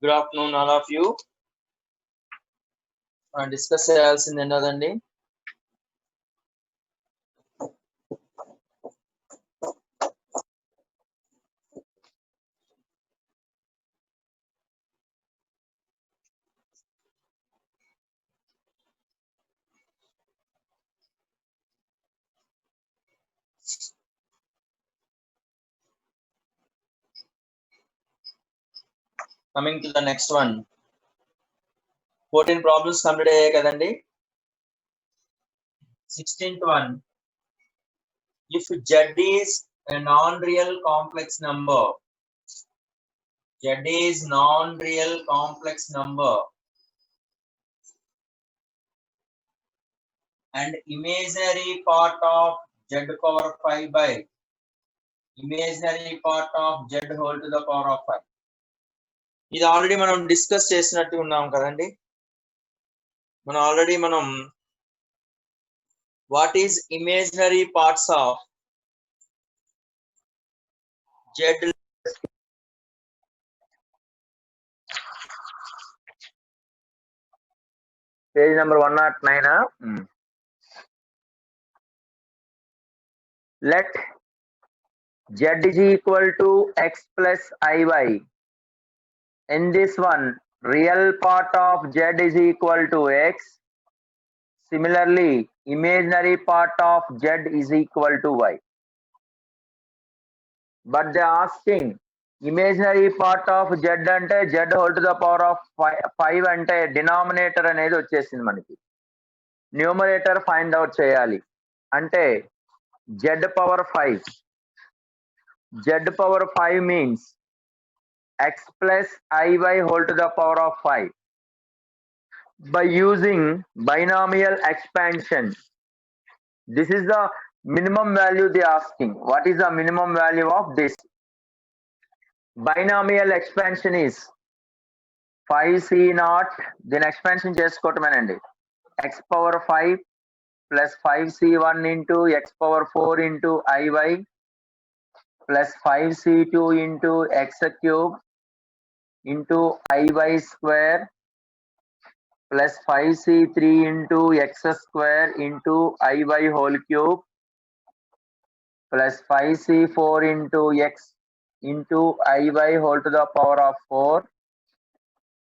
Good afternoon, all of you. Discuss చేయాల్సింది ఏంటండి? Coming to the next one. 14 problems complete అయ్యాయి కదండి. 16th one. If Z is a non-real complex number, Z is non-real complex number and imaginary part of Z power 5 by imaginary part of Z whole to the power of 5. ఇది already మనం discuss చేసినట్టు ఉన్నాం కదండి. మనం what is imaginary parts of Z? Page number 109. Let Z is equal to x plus iy. In this one, real part of Z is equal to x. Similarly, imaginary part of Z is equal to y. But they are asking imaginary part of Z ante Z whole to the power of 5 ante denominator అనేది వచ్చేసింది మనకి. Numerator find out చేయాలి అంటే Z power 5. Z power 5 means x plus iy whole to the power of 5. By using binomial expansion, this is the minimum value they are asking. What is the minimum value of this? Binomial expansion is 5c0, then expansion chesukotamanandi. X power 5 plus 5c1 into x power 4 into iy plus 5c2 into x cube into iy square plus 5c3 into x square into iy whole cube plus 5c4 into x into iy whole to the power of 4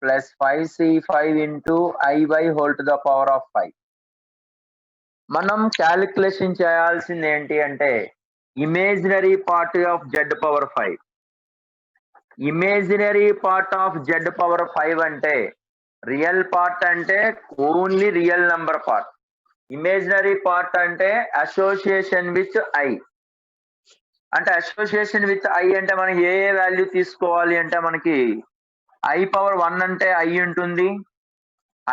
plus 5c5 into iy whole to the power of 5. మనం calculation చేయాల్సింది ఏంటి అంటే imaginary part of z power 5. Imaginary part of z power 5 అంటే real part అంటే only real number part. Imaginary part అంటే association with I. అంటే association with I అంటే మనకి ఏ వాల్యూ తీసుకోవాలి అంటే మనకి ఐ పవర్ 1 అంటే ఐ ఉంటుంది,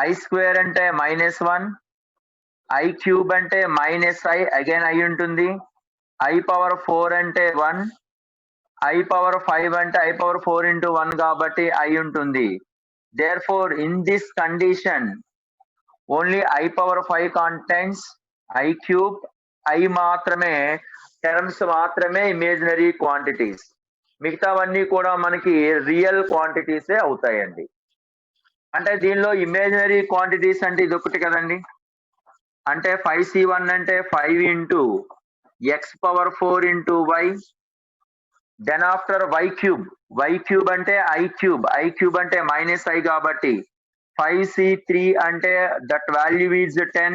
ఐ స్క్వేర్ అంటే -1, ఐ క్యూబ్ అంటే -i అగైన్ ఐ ఉంటుంది, ఐ పవర్ 4 అంటే 1, ఐ పవర్ 5 అంటే ఐ పవర్ 4 into 1 కాబట్టి ఐ ఉంటుంది. Therefore, in this condition, only I power 5 contains I cube, I మాత్రమే టర్మ్స్ మాత్రమే ఇమేజినరీ క్వాంటిటీస్. మిగతావన్నీ కూడా మనకి రియల్ క్వాంటిటీసే అవుతాయండి. అంటే దీనిలో ఇమేజినరీ క్వాంటిటీస్ అంటే ఇది ఒకటి కదండి. అంటే 5c1 అంటే 5 into x power 4 into y. Then after y cube అంటే I cube అంటే -i కాబట్టి 5c3 అంటే that value is 10.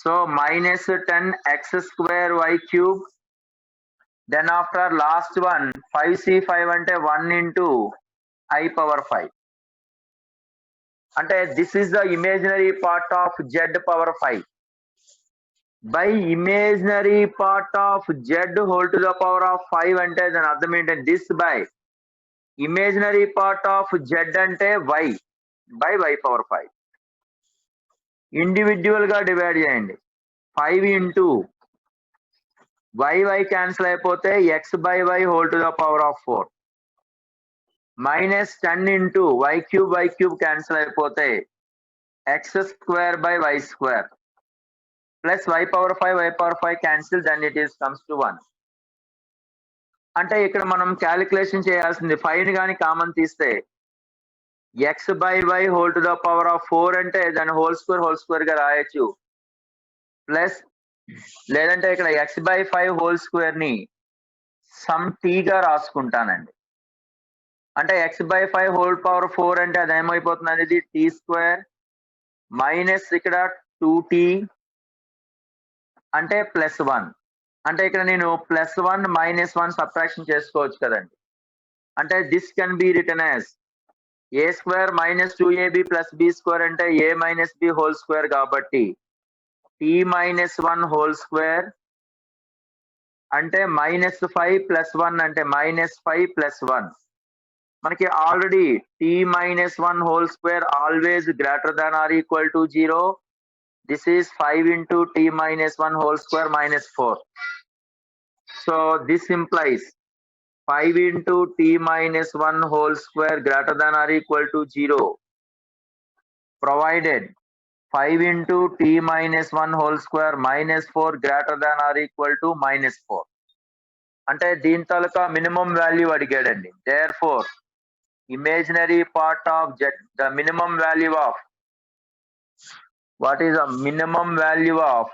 So -10 x square y cube. Then after last one 5c5 అంటే 1 into I power 5. అంటే this is the imaginary part of z power 5. By imaginary part of z whole to the power of 5 అంటే దాని అర్థం ఏంటంటే this by imaginary part of z అంటే y by y power 5. Individual గా divide చేయండి. 5 into y cancel అయిపోతే x by y whole to the power of 4 -10 into y cube cancel అయిపోతే x square by y square plus y power 5 cancel, then it is comes to 1. అంటే ఇక్కడ మనం calculation చేయాల్సింది 5 ని కానీ common తీస్తే x by y whole to the power of 4 అంటే దాని హోల్ స్క్వేర్ గా రాయొచ్చు. ప్లస్ లేదంటే ఇక్కడ x by 5 హోల్ స్క్వేర్ ని సమ్ t గా రాసుకుంటానండి. అంటే x by 5 హోల్ పవర్ 4 అంటే అది ఏమైపోతుంది అనేది t స్క్వేర్ మైనస్ ఇక్కడ 2t అంటే +1. అంటే ఇక్కడ నేను +1 -1 సబ్ట్రాక్షన్ చేసుకోవచ్చు కదండి. అంటే this can be written as a square - 2ab + b square అంటే a - b హోల్ స్క్వేర్ కాబట్టి t - 1 హోల్ స్క్వేర్ అంటే -5 + 1 అంటే -5 + 1. మనకి already t - 1 whole square always greater than or equal to 0. This is 5 into t - 1 whole square -4. So this implies 5 into t - 1 whole square greater than or equal to 0, provided 5 into t - 1 whole square -4 greater than or equal to -4. అంటే దీని తాలూకా minimum value అడిగాడండి. Therefore imaginary part of z, the minimum value of, what is the minimum value of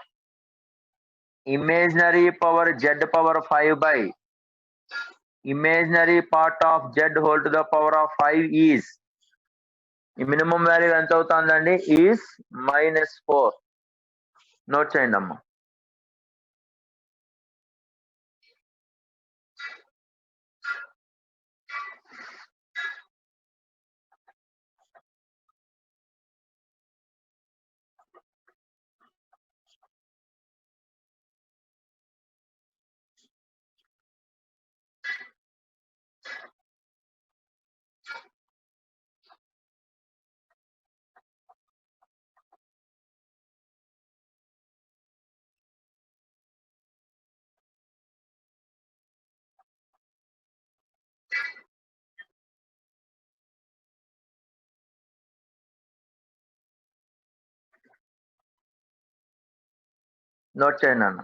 imaginary power z power 5 by imaginary part of z whole to the power of 5 is, ఈ minimum value ఎంత అవుతుందండి, is -4. Note చేయండి అమ్మా. Note చేయండి అన్న.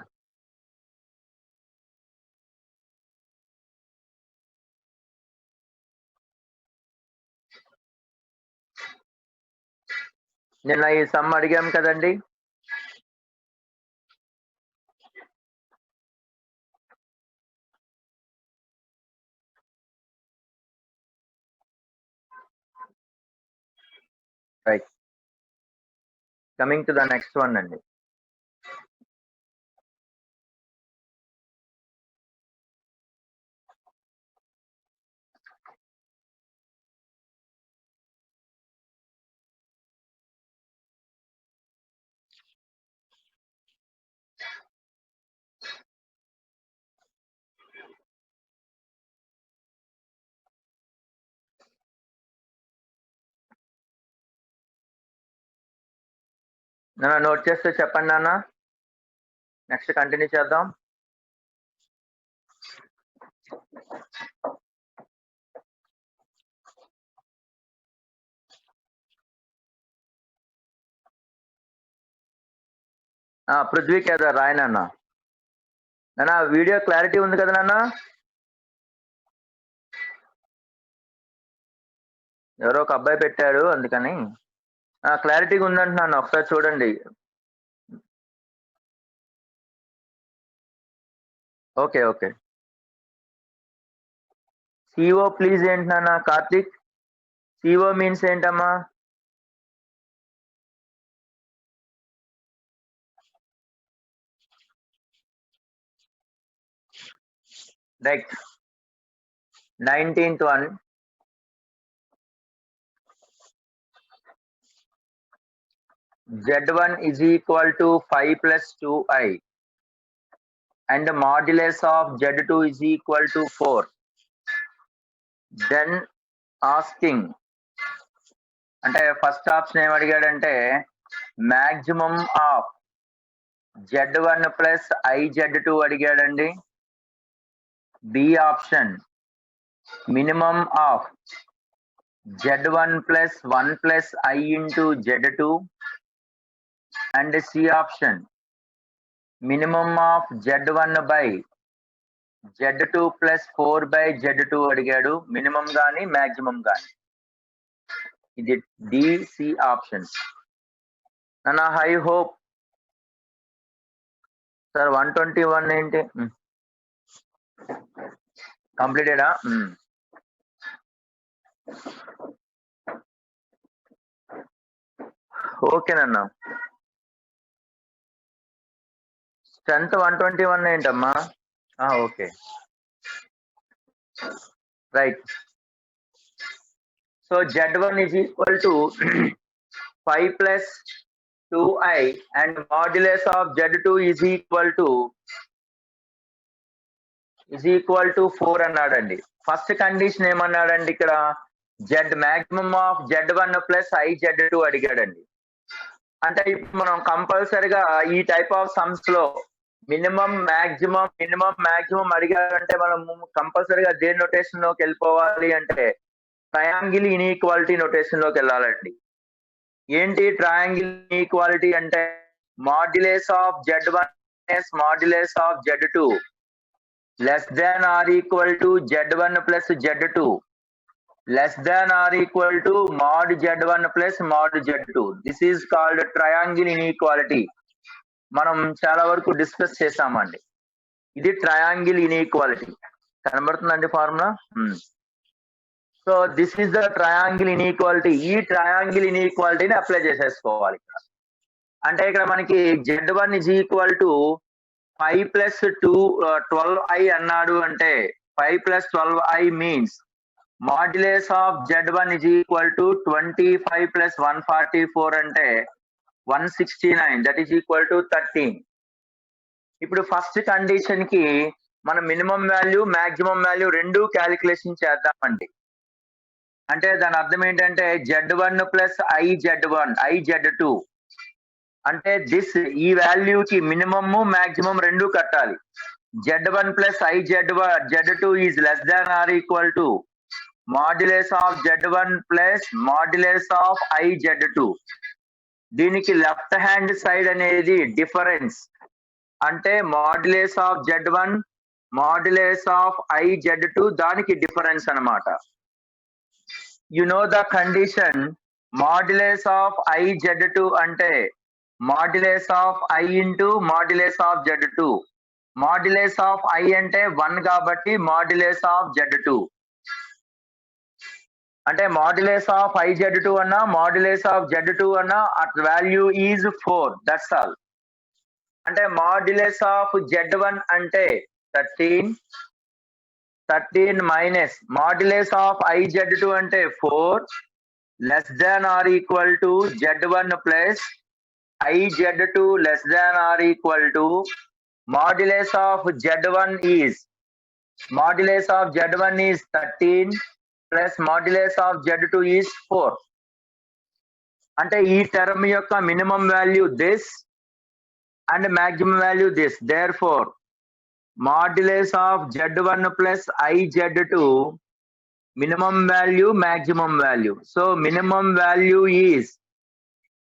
నిన్న ఈ some అడిగాం కదండి. Right, coming to the next one అండి. నోట్ చేస్తే చెప్పండి నాన్న, నెక్స్ట్ కంటిన్యూ చేద్దాం. పృథ్వీ కేదార్ రాయ్ నాన్న. నాన్న వీడియో క్లారిటీ ఉంది కదా నాన్న? ఎవరో ఒక అబ్బాయి పెట్టాడు అందుకని. క్లారిటీగా ఉందంటున్నాను, ఒకసారి చూడండి. Okay okay. సిఓ ప్లీజ్ ఏంటి నాన్న? కార్తిక్, సిఓ మీన్స్ ఏంటమ్మా? Right, 19th one. Z1 is equal to 5 plus 2i and the modulus of Z2 is equal to 4. Then asking, అంటే ఫస్ట్ ఆప్షన్ ఏం అడిగాడంటే maximum of Z1 plus IZ2 అడిగాడండి. B option minimum of Z1 plus 1 plus I into Z2 and C option minimum of Z1 by Z2 plus 4 by Z2 అడిగాడు, minimum గాని maximum గాని. ఇది డిసి option. నా I hope sir 121 ఏంటి కంప్లీటెడా? ఓకేనన్నా. స్ట్రెంత్ 121 ఏంటమ్మా? Okay right. So Z1 is equal to 5 plus 2i and modulus of Z2 is equal to 4 అన్నాడండి. ఫస్ట్ కండిషన్ ఏమన్నాడండి ఇక్కడ? Z maximum of Z1 plus I Z2 అడిగాడండి. అంటే ఇప్పుడు మనం కంపల్సరిగా ఈ టైప్ ఆఫ్ సమ్స్ లో మినిమం మాక్సిమం అడిగారంటే మనం కంపల్సరిగా దేని నొటేషన్ లోకి వెళ్ళిపోవాలి అంటే ట్రయాంగిల్ ఇన్ఈక్వాలిటీ నొటేషన్ లోకి వెళ్ళాలండి. ఏంటి ట్రయాంగిల్ ఇన్ఈక్వాలిటీ అంటే modulus of Z1 modulus of Z2 less than or equal to Z1 plus Z2 less than or equal to mod Z1 plus mod Z2. This is called triangle inequality. మనం చాలా వరకు discuss చేసామండి. ఇది triangle inequality. కనబడుతుందండి formula? So this is the triangle inequality. ఈ triangle ఇన్ఈక్వాలిటీని apply చేసేసుకోవాలి ఇక్కడ. అంటే ఇక్కడ మనకి Z1 is equal to 5 plus 12i అన్నాడు అంటే 5 plus 12i means modulus of Z1 is equal to 25 plus 144 అంటే 169, that is equal to 13. ఇప్పుడు ఫస్ట్ కండిషన్ కి మనం మినిమం వాల్యూ మాక్సిమం వాల్యూ రెండు క్యాలిక్యులేషన్ చేద్దామండి. అంటే దాని అర్థం ఏంటంటే Z1 ప్లస్ I Z2 అంటే ఈ వాల్యూకి మినిమమ్ మాక్సిమం రెండు కట్టాలి. Z1 plus I Z2 is less than or equal to modulus of Z1 plus modulus of I Z2. దీనికి లెఫ్ట్ హ్యాండ్ సైడ్ అనేది డిఫరెన్స్ అంటే modulus of Z1 modulus of I Z2 దానికి difference అన్నమాట. You know the condition modulus of I Z2 అంటే modulus of I into modulus of Z2. modulus of I అంటే 1 కాబట్టి modulus of Z2 అంటే modulus of I Z2 అన్నా modulus of Z2 అన్నా at value is 4. That's all. అంటే modulus of Z1 అంటే 13 minus modulus of I Z2 అంటే 4 less than or equal to Z1 plus I Z2 less than or equal to modulus of Z1 is 13 plus modulus of Z2 is 4. అంటే ఈ term యొక్క minimum value this and maximum value this. Therefore modulus of Z1 plus I Z2 minimum value maximum value. So minimum value is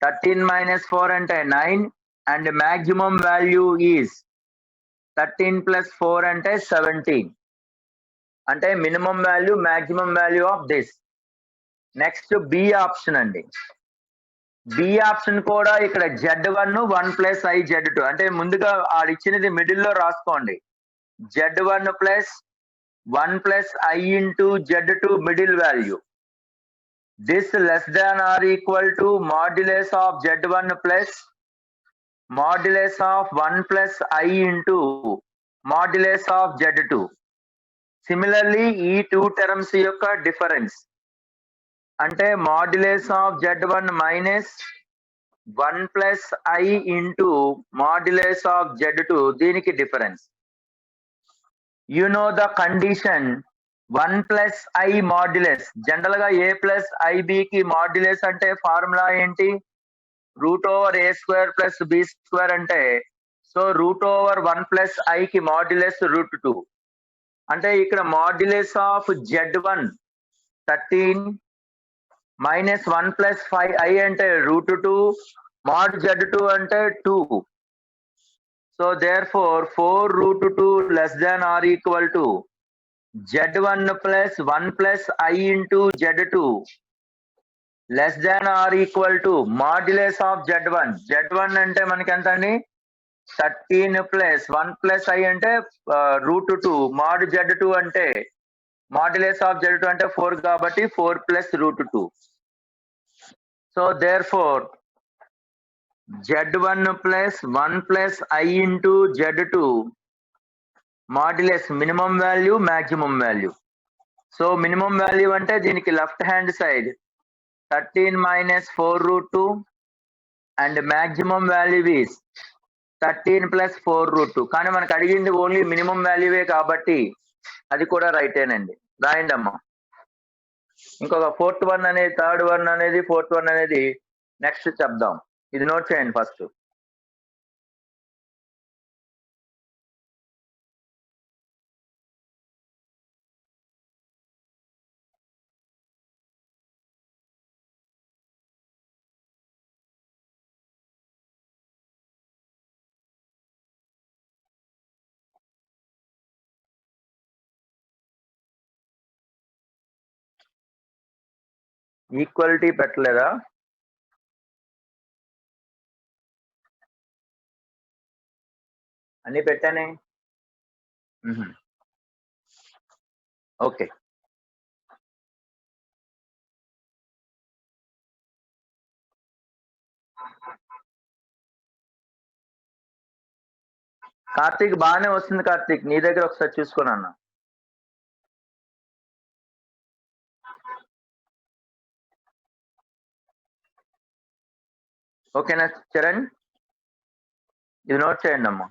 13 minus 4 అంటే 9 and maximum value is 13 plus 4 అంటే 17. అంటే minimum value maximum value of this. Next B option అండి. B option కూడా ఇక్కడ Z1 1 plus I Z2 అంటే ముందుగా ఆడిచ్చినది middle లో రాసుకోండి. Z1 plus 1 plus I into Z2 middle value. This less than or equal to modulus of Z1 plus modulus of 1 plus I into modulus of Z2. Similarly ఈ two terms యొక్క difference అంటే modulus of Z1 minus 1 plus I into modulus of Z2 దీనికి difference. You know the condition 1 plus I modulus. General గా A plus IBకి modulus అంటే formula ఏంటి? √A² plus B² అంటే so √1 plus Iకి modulus √2. అంటే ఇక్కడ modulus of Z1 13 minus 1 plus 5I అంటే √2 mod Z2 అంటే 2. So therefore 4√2 less than or equal to Z1 plus 1 plus I into Z2 less than or equal to modulus of Z1. Z1 అంటే మనకి ఎంత అండి? 13 plus 1 plus I అంటే √2. Mod Z2 అంటే modulus of Z2 అంటే 4 కాబట్టి 4 plus √2. So therefore Z1 plus 1 plus I into Z2 modulus minimum value maximum value. So minimum value అంటే దీనికి left hand side 13 minus 4√2 and maximum value is 13 plus 4√2. కానీ మనకు అడిగింది only minimum వాల్యూవే కాబట్టి అది కూడా రైటేనండి. రాయండి అమ్మా. ఇంకొక ఫోర్త్ వన్ అనేది, థర్డ్ వన్ అనేది, ఫోర్త్ వన్ అనేది నెక్స్ట్ చెప్దాం. ఇది నోట్ చేయండి ఫస్ట్. ఈక్వాలిటీ పెట్టలేదా? అన్ని పెట్టానే. ఓకే. కార్తీక్ బాగానే వస్తుంది. కార్తీక్ నీ దగ్గర ఒకసారి చూసుకోను అన్న. ఓకేనా చరణ్? ఇది నోట్ చేయండి అమ్మా.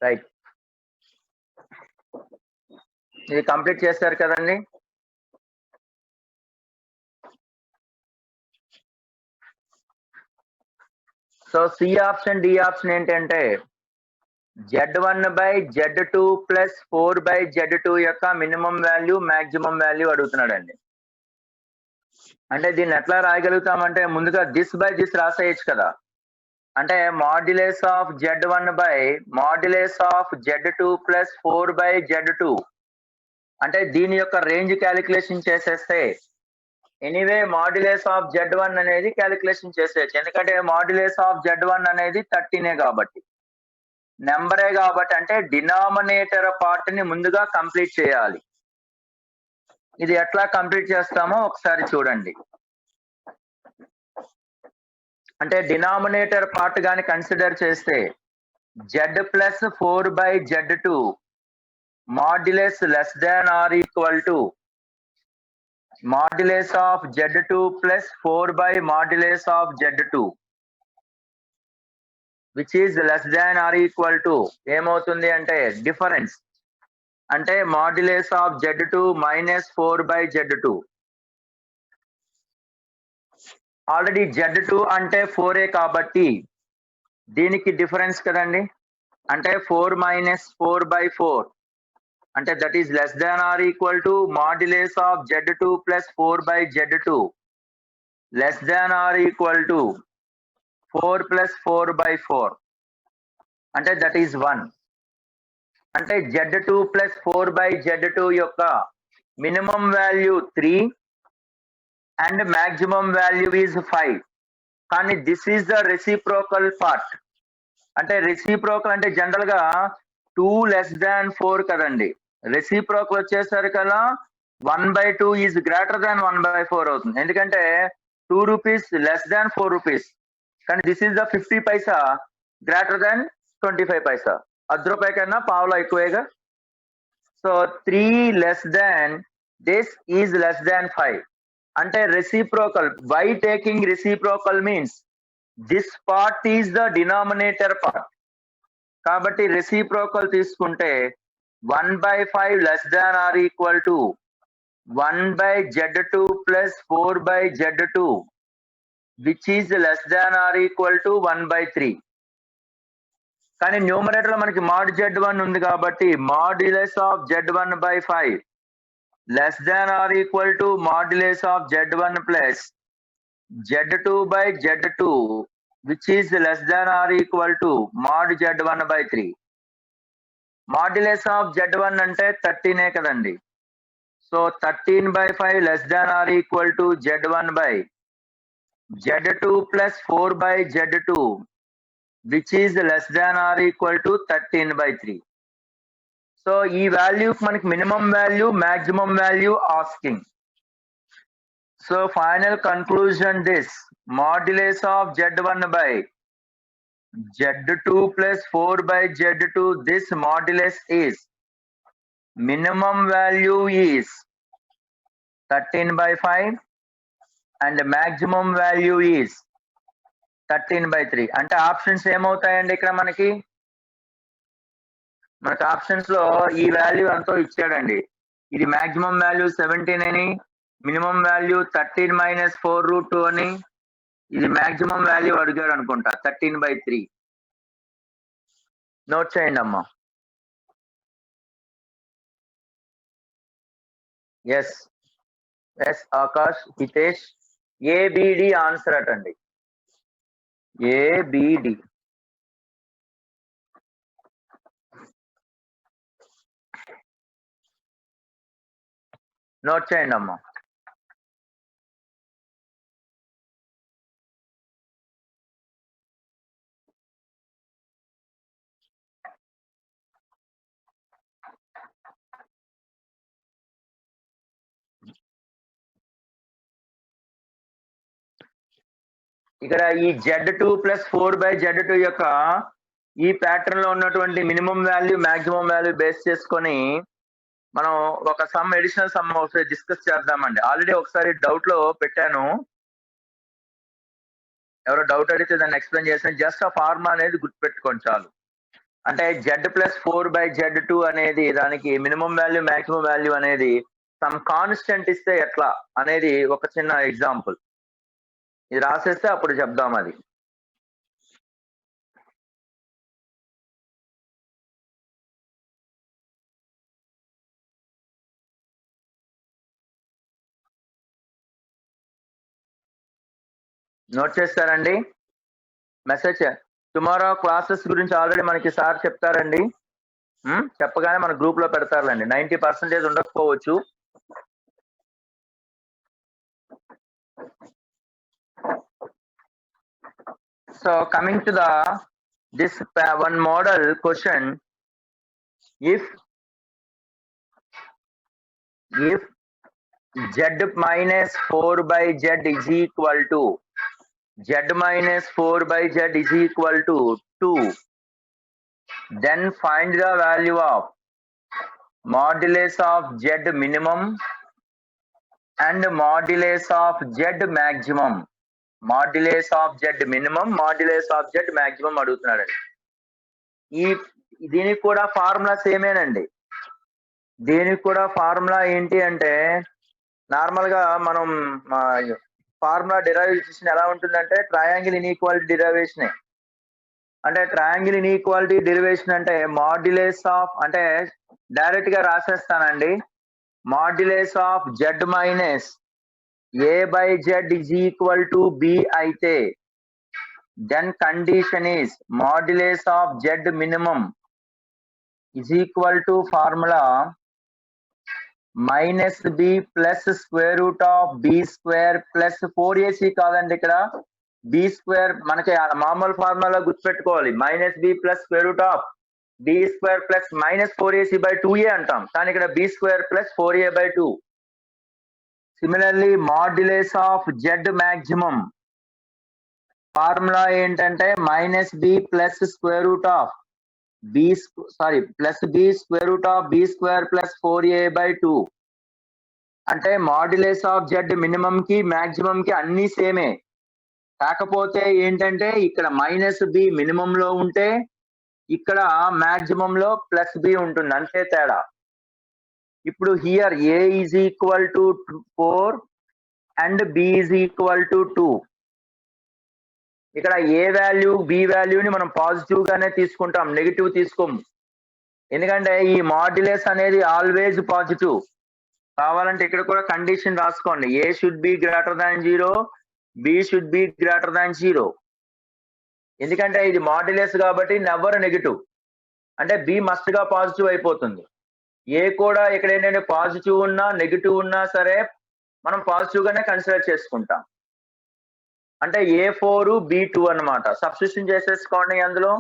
రైట్, ఇది కంప్లీట్ చేశారు కదండి. So C option, D option ఏంటంటే Z1 by Z2 plus 4 by Z2 యొక్క మినిమం వాల్యూ మాక్సిమం వాల్యూ అడుగుతున్నాడండి. అంటే దీన్ని ఎట్లా రాయగలుగుతామంటే ముందుగా దిస్ బై దిస్ రాసేయచ్చు కదా. అంటే modulus of Z1 by modulus of Z2 plus 4 by Z2 అంటే దీని యొక్క రేంజ్ క్యాలిక్యులేషన్ చేసేస్తే ఎనీవే మాడ్యులస్ ఆఫ్ Z1 అనేది క్యాలిక్యులేషన్ చేసేయచ్చు. ఎందుకంటే మాడ్యులస్ ఆఫ్ Z1 అనేది 13 కాబట్టి, నెంబరే కాబట్టి, అంటే డినామినేటర్ పార్ట్ ని ముందుగా కంప్లీట్ చేయాలి. ఇది ఎట్లా కంప్లీట్ చేస్తామో ఒకసారి చూడండి. అంటే డినామినేటర్ పార్ట్ గాని కన్సిడర్ చేస్తే Z plus 4 by Z2 modulus less than or equal to modulus of Z2 plus 4 by modulus of Z2 which is less than or equal to ఏమవుతుంది అంటే డిఫరెన్స్, అంటే modulus of Z2 minus 4 by Z2. Already Z2 అంటే 4 కాబట్టి దీనికి difference కదండి, అంటే 4 minus 4 by 4 అంటే that is less than or equal to modulus of Z2 plus 4 by Z2 less than or equal to 4 plus 4 by 4 అంటే that is 1. అంటే Z2 plus 4 by Z2 యొక్క minimum value 3 and maximum value is 5. కానీ this is the reciprocal part. అంటే reciprocal అంటే general గా 2 less than 4 కదండి. Reciprocal వచ్చేసరికి కదా 1/2 ఈజ్ గ్రేటర్ దాన్ 1/4 అవుతుంది. ఎందుకంటే 2 రూపీస్ లెస్ దాన్ 4 రూపీస్. కానీ this is the 50 paisa greater than 25 paisa. 10 రూపాయ కన్నా పావులో ఎక్కువేగా. So 3 less than this is less than 5. అంటే reciprocal. Why taking reciprocal means this part is the denominator part. కాబట్టి రెసిప్రోకల్ తీసుకుంటే 1/5 less than or equal to 1 by Z2 plus 4 by Z2 which is less than or equal to 1/3. కానీ numerator లో మనకి mod z1 ఉంది కాబట్టి modulus of z1/5 less than or equal to modulus of z1 plus z2/z2 which is less than or equal to mod z1/3. Modulus of z1 అంటే 13 కదండి. So 13/5 less than or equal to z1/z2 plus 4/z2 which is less than or equal to 13/3. So ఈ value మనకి minimum value maximum value asking. So final conclusion this modulus of z1/z2 plus 4/z2 this modulus is minimum value is 13/5 and maximum value is 13/3. అంటే options ఏమవుతాయండి ఇక్కడ మనకి options లో ఈ value ఎంతో ఇచ్చాడండి. ఇది మాక్సిమం వాల్యూ 17 అని, మినిమం వాల్యూ 13 minus 4√2 అని, ఇది మాక్సిమం వాల్యూ అడిగాడు అనుకుంటా 13/3. నోట్ చేయండి అమ్మా. Yes yes Akash, Hitesh, ABD answer అటండి. ఏబిడి. నోట్ చేయండి అమ్మా. ఇక్కడ ఈ z2 plus 4/z2 యొక్క ఈ ప్యాటర్న్ లో ఉన్నటువంటి minimum value maximum value base చేసుకొని మనం ఒక సమ్ ఎడిషనల్ సమ్ డిస్కస్ చేద్దామండి. ఆల్రెడీ ఒకసారి డౌట్ లో పెట్టాను, ఎవరో డౌట్ అడిగితే దాన్ని ఎక్స్ప్లెయిన్ చేస్తాను. జస్ట్ ఆ ఫార్ములా అనేది గుర్తుపెట్టుకోండి చాలు. అంటే z plus 4/z2 అనేది దానికి మినిమం వాల్యూ మాక్సిమం వాల్యూ అనేది సమ్ కాన్స్టెంట్ ఇస్తే ఎట్లా అనేది ఒక చిన్న ఎగ్జాంపుల్. ఇది రాసేస్తే అప్పుడు చెప్దాం అది. నోట్ చేస్తారండి మెసేజ్. టుమారో క్లాసెస్ గురించి ఆల్రెడీ మనకి సార్ చెప్తారండి. చెప్పగానే మన గ్రూప్ లో పెడతారులేండి. 90% ఉండకపోవచ్చు. So coming to this one model question, if z minus 4/z is equal to z minus 4/z is equal to 2, then find the value of modulus of z minimum and modulus of z maximum. Modulus of z minimum, modulus of z maximum అడుగుతున్నాడండి. దీనికి కూడా formula సేమేనండి. దీనికి కూడా formula ఏంటి అంటే normal గా మనం formula derivation ఎలా ఉంటుందంటే ట్రయాంగిల్ ఇన్ఈక్వాలిటీ డెరివేషన్. అంటే ట్రయాంగిల్ ఇన్ఈక్వాలిటీ డెరివేషన్ అంటే మాడ్యులస్ ఆఫ్, అంటే డైరెక్ట్ గా రాసేస్తానండి. Modulus of z minus a/z is equal to b అయితే then condition is modulus of z minimum is equal to formula minus b plus square root of b square plus 4ac కాదండి, ఇక్కడ b square మనకి మామూలు formula గుర్తుపెట్టుకోవాలి. Minus b plus square root of b square plus minus 4ac/2a అంటాం, కానీ ఇక్కడ b square plus 4a/2. Similarly modulus of z maximum formula ఏంటంటే minus b plus square root of plus b square root of b square plus 4a/2. అంటే modulus of z minimum కి maximum కి అన్ని సేమే, కాకపోతే ఏంటంటే ఇక్కడ మైనస్ b మినిమం లో ఉంటే ఇక్కడ మాక్సిమం లో ప్లస్ b ఉంటుంది, అంతే తేడా. ఇప్పుడు here a is equal to 4 and b is equal to 2. ఇక్కడ ఏ వాల్యూ బి వాల్యూని మనం పాజిటివ్ గానే తీసుకుంటాం, నెగిటివ్ తీసుకోము. ఎందుకంటే ఈ మాడ్యులస్ అనేది ఆల్వేజ్ పాజిటివ్. కావాలంటే ఇక్కడ కూడా కండిషన్ రాసుకోండి, A should be greater than 0, B should be greater than 0. ఎందుకంటే ఇది మాడ్యులస్ కాబట్టి నెవర్ నెగిటివ్, అంటే బి మస్ట్ గా పాజిటివ్ అయిపోతుంది. ఏ కూడా ఇక్కడ ఏంటంటే పాజిటివ్ ఉన్నా నెగిటివ్ ఉన్నా సరే మనం పాజిటివ్ గానే కన్సిడర్ చేసుకుంటాం. అంటే A4 B2 అన్నమాట. సబ్స్టిట్యూషన్ చేసేసుకోండి అందులో.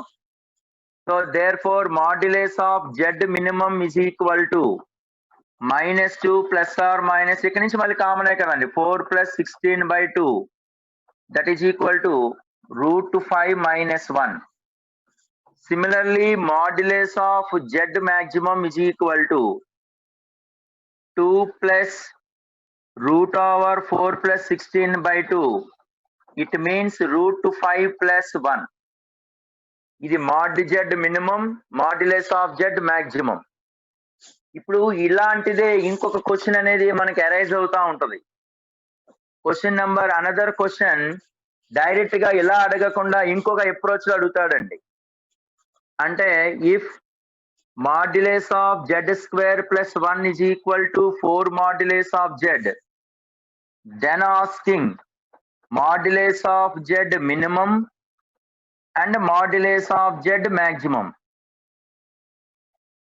So therefore modulus of Z minimum is equal to -2 plus or minus, ఇక్కడ నుంచి మళ్ళీ కామన్ కదండి, 4 + 16/2 that is equal to √5 - 1. Similarly, modulus of Z maximum is equal to 2 plus √4 + 16/2. It means √5 + 1. ఇది mod Z minimum, modulus of Z maximum. ఇప్పుడు ఇలాంటిదే ఇంకొక question అనేది మనకి అరైజ్ అవుతా ఉంటది. Question number another question direct గా ఇలా అడగకుండా ఇంకొక అప్రోచ్ లో అడుగుతాడండి. అంటే if modulus of Z² + 1 is equal to 4 modulus of Z, then asking modulus of Z minimum and modulus of Z maximum.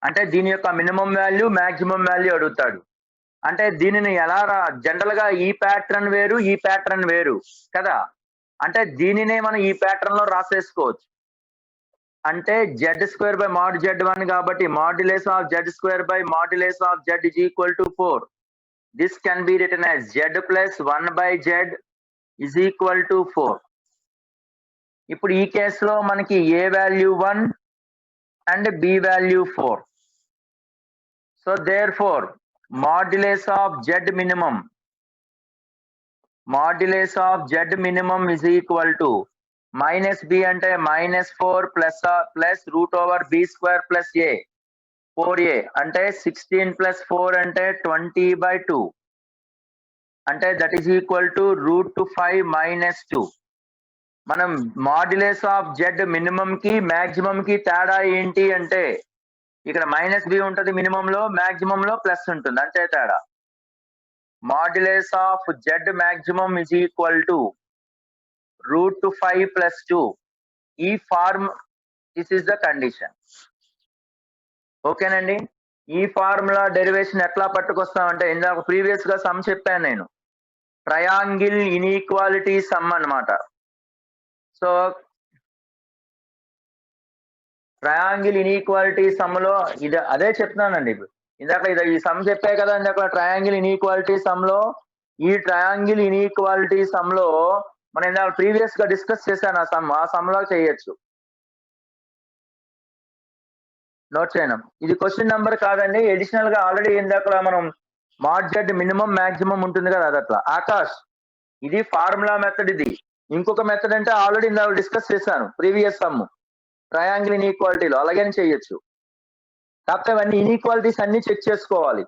అంటే దీని యొక్క మినిమం వాల్యూ మాక్సిమం వాల్యూ అడుగుతాడు. అంటే దీనిని ఎలా జనరల్ గా ఈ ప్యాటర్న్ వేరు, ఈ ప్యాటర్న్ వేరు కదా. అంటే దీనినే మనం ఈ ప్యాటర్న్ లో రాసేసుకోవచ్చు. అంటే Z² / mod Z1 కాబట్టి modulus of Z² / modulus of Z is equal to 4. This can be written as Z + 1/Z is equal to 4. ఇప్పుడు ఈ కేసులో మనకి A value 1 and B value 4. So therefore modulus of Z minimum is equal to -b అంటే -4 plus √b² + a 4a అంటే 16 + 4 అంటే 20/2 అంటే that is equal to √5 - 2. మనం modulus of Z minimum కి మాక్సిమం కి తేడా ఏంటి అంటే ఇక్కడ -b ఉంటది మినిమం లో, మాక్సిమం లో ప్లస్ ఉంటుంది, అంతే తేడా. Modulus of Z maximum is equal to √5 + 2. ఈ form, this is the condition. ఓకేనండి. ఈ ఫార్ములా డెరివేషన్ ఎట్లా పట్టుకొస్తామంటే ఇందాక ప్రీవియస్ గా సమ్ చెప్పాను నేను, ట్రయాంగిల్ ఇన్ఈక్వాలిటీ సమ్ అన్నమాట. సో ట్రయాంగిల్ ఇన్ఈక్వాలిటీ సమ్ లో ఇది అదే చెప్తున్నానండి. ఇందాక ఈ సమ్ చెప్పే కదా, ఇందాక ట్రయాంగిల్ ఇన్ఈక్వాలిటీ సమ్ లో, ఈ ట్రయాంగిల్ ఇన్ఈక్వాలిటీ సమ్ లో మనం ఇందాక ప్రీవియస్ గా డిస్కస్ చేశాను ఆ సమ్ లో చేయొచ్చు. నోట్ చేయడం, ఇది క్వశ్చన్ నెంబర్ కాదండి, ఎడిషనల్ గా ఆల్రెడీ ఇందాక మనం mod Z మినిమం మాక్సిమం ఉంటుంది కదా, అది అట్లా. ఆకాష్, ఇది ఫార్ములా మెథడ్. ఇది ఇంకొక మెథడ్ అంటే ఆల్రెడీ ఇందాక డిస్కస్ చేశాను ప్రీవియస్ సమ్ ట్రయాంగిల్ ఇన్ఈక్వాలిటీలో, అలాగే చేయొచ్చు. కాకపోతే అవన్నీ ఇన్ఈక్వాలిటీస్ అన్ని చెక్ చేసుకోవాలి.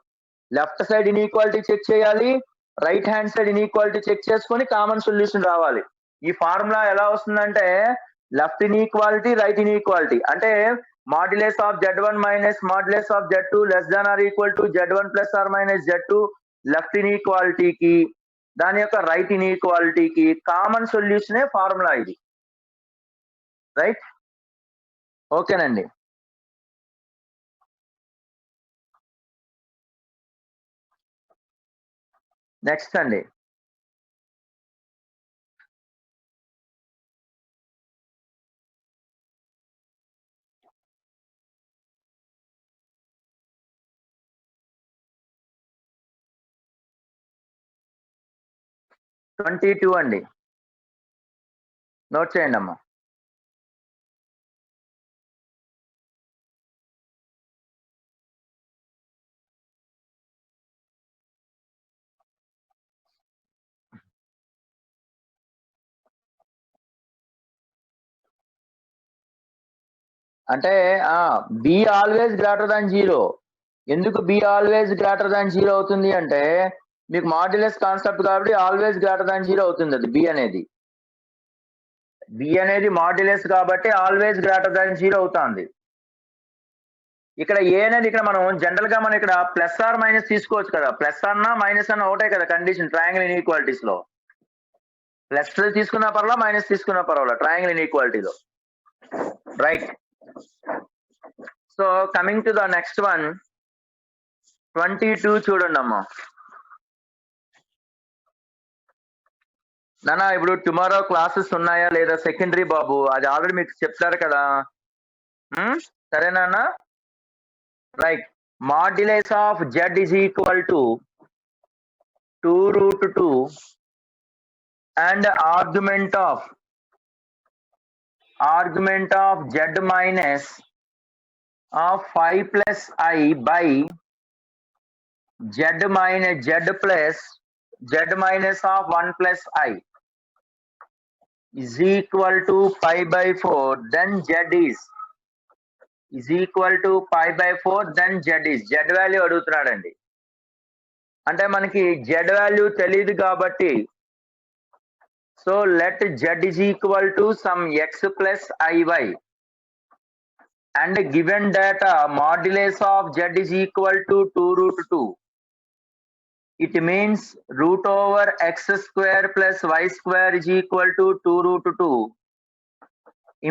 లెఫ్ట్ సైడ్ ఇన్ఈక్వాలిటీ చెక్ చేయాలి, right hand side inequality check చేసుకొని కామన్ సొల్యూషన్ రావాలి. ఈ ఫార్ములా ఎలా వస్తుందంటే లెఫ్ట్ ఇన్ఈక్వాలిటీ, రైట్ ఇన్ఈక్వాలిటీ, అంటే modulus of Z1 - modulus of Z2 ≤ Z1 ± Z2 left ఇన్ఈక్వాలిటీకి దాని యొక్క రైట్ ఇన్ఈక్వాలిటీకి కామన్ సొల్యూషనే ఫార్ములా ఇది. రైట్, ఓకేనండి. నెక్స్ట్ అండి, (22) అండి. నోట్ చేయండి అమ్మా. అంటే బి ఆల్వేస్ గ్రేటర్ దాన్ 0. ఎందుకు బి ఆల్వేస్ గ్రేటర్ దాన్ 0 అవుతుంది అంటే మీకు మాడ్యులస్ కాన్సెప్ట్ కాబట్టి ఆల్వేస్ గ్రేటర్ దాన్ 0 అవుతుంది అది బి అనేది. బి అనేది మాడ్యులస్ కాబట్టి ఆల్వేస్ గ్రేటర్ దాన్ 0 అవుతుంది. ఇక్కడ ఏ అనేది ఇక్కడ మనం జనరల్ గా మనం ఇక్కడ ప్లస్ ఆర్ మైనస్ తీసుకోవచ్చు కదా. ప్లస్ అన్నా మైనస్ అన్నా ఒకటే కదా కండిషన్ ట్రయాంగిల్ ఇన్ఈక్వాలిటీస్ లో. ప్లస్ తీసుకున్నా పర్వాలా మైనస్ తీసుకున్నా పర్వాలా ట్రయాంగిల్ ఇన్ఈక్వాలిటీలో. Right. So coming to the next one 22 చూడండి అమ్మా. నానా ఇప్పుడు టుమారో క్లాసెస్ ఉన్నాయా లేదా సెకండరీ బాబు, అది ఆల్రెడీ మీకు చెప్తారు కదా. సరేనా? Right. Modulus of z is equal to 2√2 and argument of z minus of 5 plus I by z minus of 1 plus I is equal to pi by 4, then z is equal to pi by 4, then z is. z value అడుగుతున్నాడండి. అంటే మనకి z value తెలియదు కాబట్టి so let z is equal to some x plus iy and given data modulus of z is equal to 2√2. It means root over x square plus y square is equal to 2√2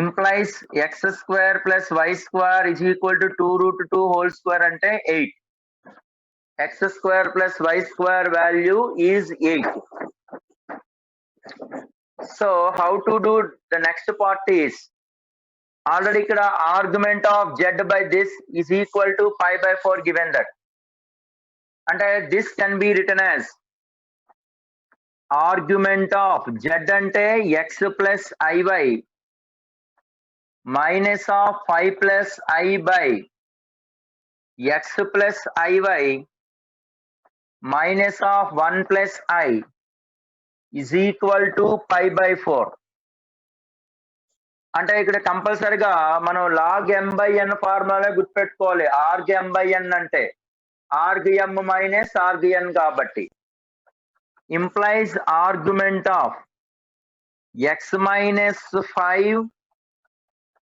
implies x square plus y square is equal to 2√2 whole square ante 8. X square plus y square value is 8. So how to do the next part is already ikkada argument of z by this is equal to pi by 4 given that. And this can be written as argument of z ante x plus iy minus of 5 plus I by x plus iy minus of 1 plus I is equal to pi by 4. అంటే ఇక్కడ కంపల్సరిగా మనం log m by n formula గుర్తుపెట్టుకోవాలి. arg m by n అంటే arg m minus arg n కాబట్టి implies argument of x minus 5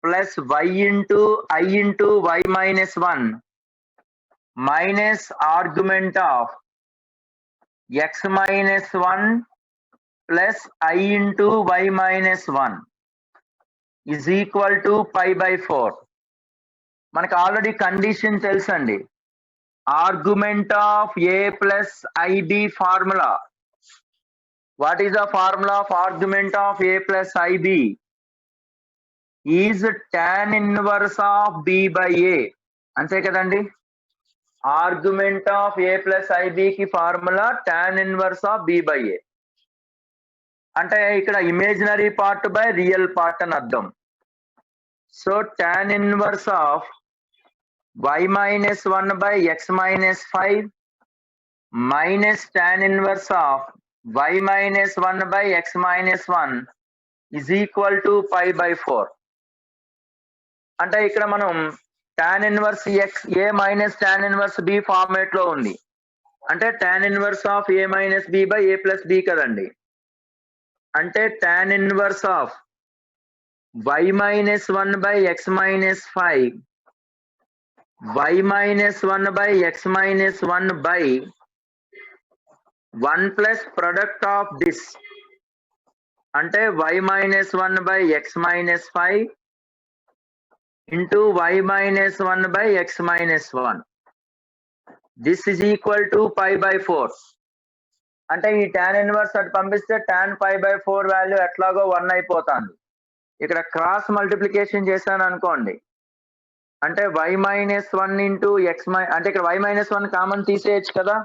plus y into I into y minus 1 minus argument of x minus 1 plus I into y minus 1 is equal to pi by 4. మనకు already condition తెలుసండి. Argument of a plus ib formula. What is the formula of argument of a plus ib? Is tan inverse of b by a. అంతే కదండి. Argument of a plus ib కి formula tan inverse of b by a. అంటే ఇక్కడ imaginary part by real part అని అర్థం. So tan inverse of y minus 1 by x minus 5 minus tan inverse of y minus 1 by x minus 1 is equal to pi by 4. అంటే ఇక్కడ మనం tan inverse x a minus tan inverse b format లో ఉంది. అంటే tan inverse of a minus b by a plus b కదండి. అంటే tan inverse of y minus 1 by x minus 5 y minus 1 by x minus 1 by 1 plus product of this అంటే y minus 1 by x minus 5 into y minus 1 by x minus 1. This is equal to pi by 4. అంటే ఈ tan inverse అటు పంపిస్తే tan pi by 4 value ఎట్లాగో 1 అయిపోతుంది. ఇక్కడ cross multiplication చేశాను అనుకోండి. అంటే y minus 1 into x అంటే ఇక్కడ y minus 1 కామన్ తీసేయచ్చు కదా.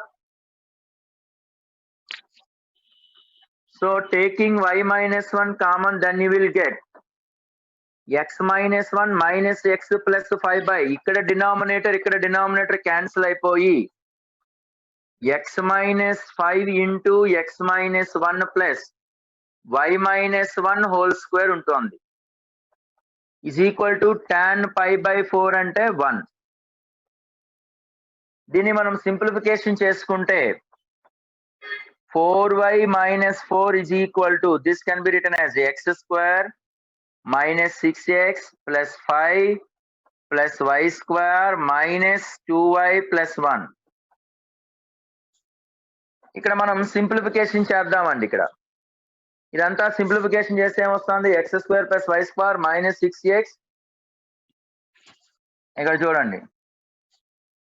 So taking y minus 1 common then you will get x minus 1 minus x plus 5 by ఇక్కడ డినామినేటర్ క్యాన్సిల్ అయిపోయి x minus 5 into x minus 1 plus y minus 1 whole square ఉంటుంది. is equal to tan pi by 4 అంటే 1. దీన్ని మనం simplification చేసుకుంటే 4y minus 4 is equal to this can be written as x square minus 6x plus 5 plus y square minus 2y plus 1. ఇక్కడ మనం simplification చేద్దామండి. ఇక్కడ ఇదంతా సింప్లిఫికేషన్ చేస్తే ఏమొస్తుంది? X square plus why square minus 6x. ఇక్కడ చూడండి,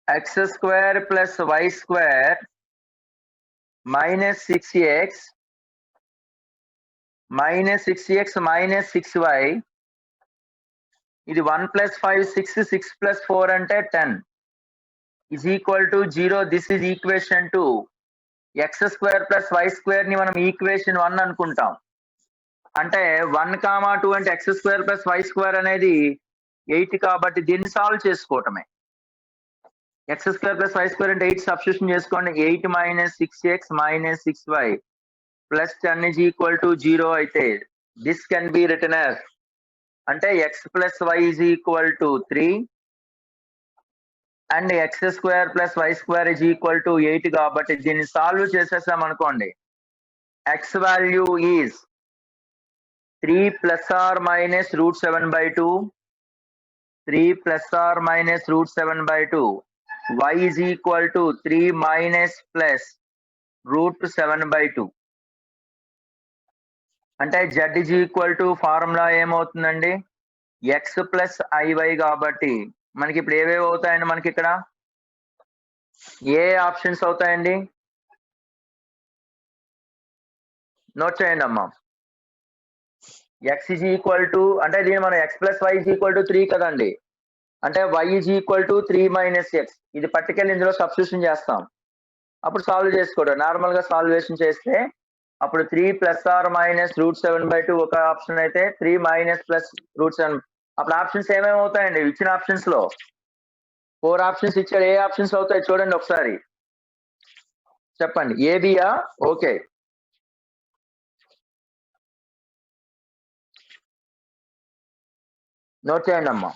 x square plus why square minus 6x minus 6x minus 6y. ఇది 1 ప్లస్ 5 6, 6 ప్లస్ 4 అంటే 10 is equal to 0. This is equation 2. X square plus why square ని మనం equation 1 అనుకుంటాం. అంటే 1, 2 అంటే X square plus why square అనేది 8 కాబట్టి దీన్ని సాల్వ్ చేసుకోవటమే. X square plus why square అంటే 8 సబ్స్టిట్యూషన్ చేసుకోండి. 8 minus 6x minus 6y plus 10 is equal to 0 అయితే this can be written as అంటే X plus Y is equal to 3 and X square plus why square is equal to 8 కాబట్టి దీన్ని solve చేసేసాం అనుకోండి. X value is 3 plus or minus root 7/2, 3 plus or minus root 7/2. y is equal to 3 minus plus root 7/2. అంటే z is equal to formula ఏమవుతుందండి? x plus iy కాబట్టి మనకి ఇప్పుడు ఏవేవి అవుతాయండి? మనకి ఇక్కడ ఏ ఆప్షన్స్ అవుతాయండి? నోట్ చేయండి అమ్మా. x is equal to అంటే దీన్ని మనం x plus y is equal to 3 కదండి. అంటే y is equal to 3 minus x. ఇది పర్టికల్ ఇందులో సబ్స్టిట్యూషన్ చేస్తాం. అప్పుడు సాల్వ్ చేసుకోవడం. నార్మల్ గా సాల్వేషన్ చేస్తే అప్పుడు 3 ప్లస్ ఆర్ మైనస్ రూట్ 7/2 ఒక ఆప్షన్ అయితే 3 మైనస్ ప్లస్ రూట్ 7. అప్పుడు ఆప్షన్స్ ఏమేమి అవుతాయండి? ఇచ్చిన ఆప్షన్స్ లో 4 ఆప్షన్స్ ఇచ్చాడు. ఏ ఆప్షన్స్ అవుతాయి చూడండి ఒకసారి చెప్పండి. ఏబియా? ఓకే, నోట్ చేయండి అమ్మా.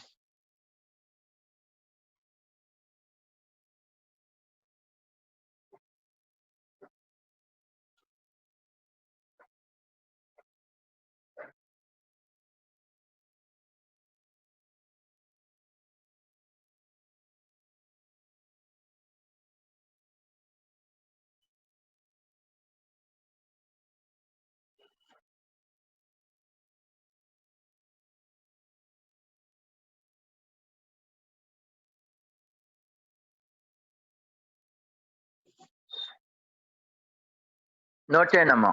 నోట్ చేయండి అమ్మా.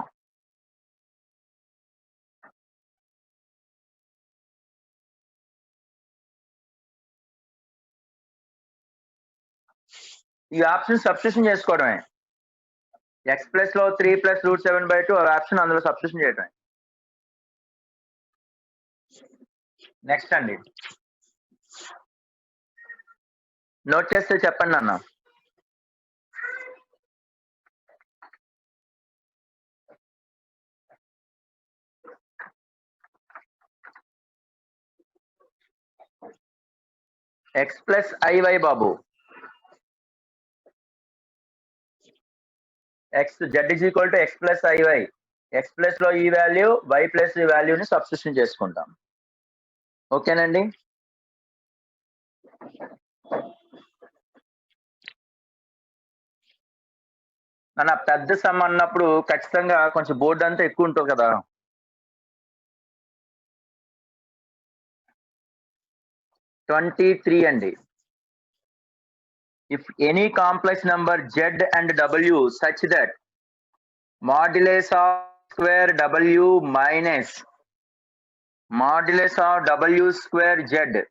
ఈ ఆప్షన్ సబ్స్టిట్యూషన్ చేసుకోవడమే. ఎక్స్ ప్లస్ లో 3 ప్లస్ రూట్ 7/2 ఆప్షన్ అందులో సబ్స్టిట్యూషన్ చేయడమే. నెక్స్ట్ అండి, నోట్ చేస్తే చెప్పండి అన్న. ఎక్స్ ప్లస్ ఐవై బాబు. X z is equal to X plus i y. X plus లో ఈ వాల్యూ, వై ప్లస్ ఈ వాల్యూని సబ్స్టిట్యూషన్ చేసుకుంటాం. ఓకేనండి. మన పెద్ద సమ్ అన్నప్పుడు ఖచ్చితంగా కొంచెం బోర్డు అంతా ఎక్కువ ఉంటుంది కదా. (23) అండి. If any complex number z and w such that modulus of square w minus modulus of w square z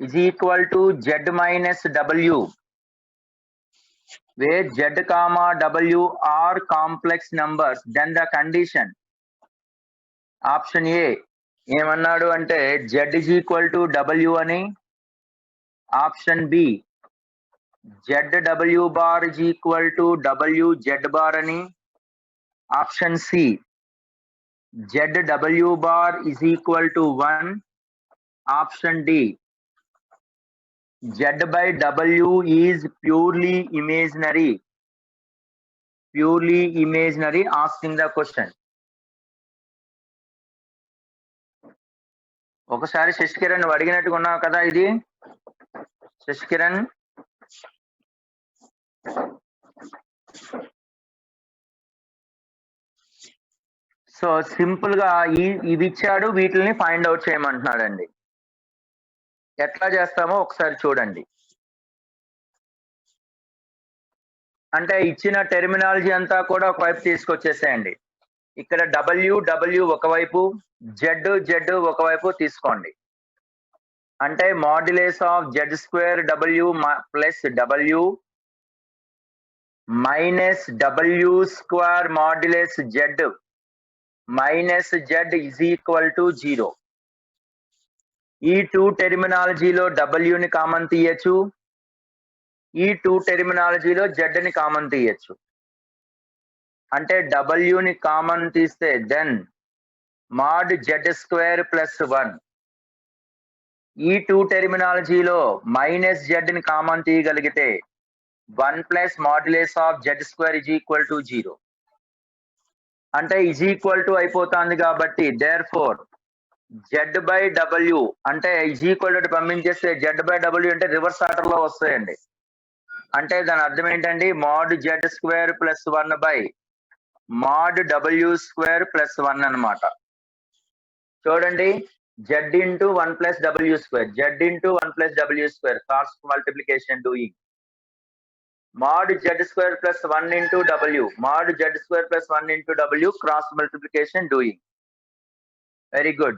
is equal to z minus w, where z comma w are complex numbers, then the condition option A ఏమన్నాడు అంటే z is equal to w అని, option b ZW bar is equal to WZ bar అని, option c ZW bar is equal to 1, option d Z by W is purely imaginary. Purely imaginary, asking the question. ఒకసారి శశికిరణ్ నువ్వు అడిగినట్టుగా ఉన్నావు కదా ఇది Sasikiran. So simple గా ఇవి ఇచ్చాడు, వీటిని ఫైండ్ అవుట్ చేయమంటున్నాడండి. ఎట్లా చేస్తామో ఒకసారి చూడండి. అంటే ఇచ్చిన టెర్మినాలజీ అంతా కూడా ఒకవైపు తీసుకొచ్చేసేయండి. ఇక్కడ డబ్ల్యూ ఒకవైపు, జెడ్ ఒకవైపు తీసుకోండి. అంటే modulus of Z square W plus W minus W square మాడ్యులేస్ Z minus Z is equal to 0. ఈ 2 టెర్మినాలజీలో డబ్ల్యూని కామన్ తీయచ్చు, ఈ 2 టెర్మినాలజీలో జెడ్ ని కామన్ తీయచ్చు. అంటే డబ్ల్యూని కామన్ తీస్తే then mod Z square plus 1. ఈ 2 టెర్మినాలజీలో మైనస్ జెడ్ ని కామన్ తీయగలిగితే 1 plus modulus of Z square is equal to 0. అంటే ఇజ్ ఈక్వల్ టు అయిపోతుంది కాబట్టి therefore Z by W అంటే ఇజ్ ఈక్వల్ టు పంపించేస్తే జెడ్ బై డబ్ల్యూ అంటే రివర్స్ ఆర్డర్ లో వస్తాయండి. అంటే దాని అర్థం ఏంటండి, mod Z square plus 1 by mod W square plus 1 అనమాట. చూడండి, Z into 1 plus W square, Z into 1 plus W square, cross multiplication doing. mod z square plus 1 into w, mod z square plus 1 into w, cross multiplication doing. Very good.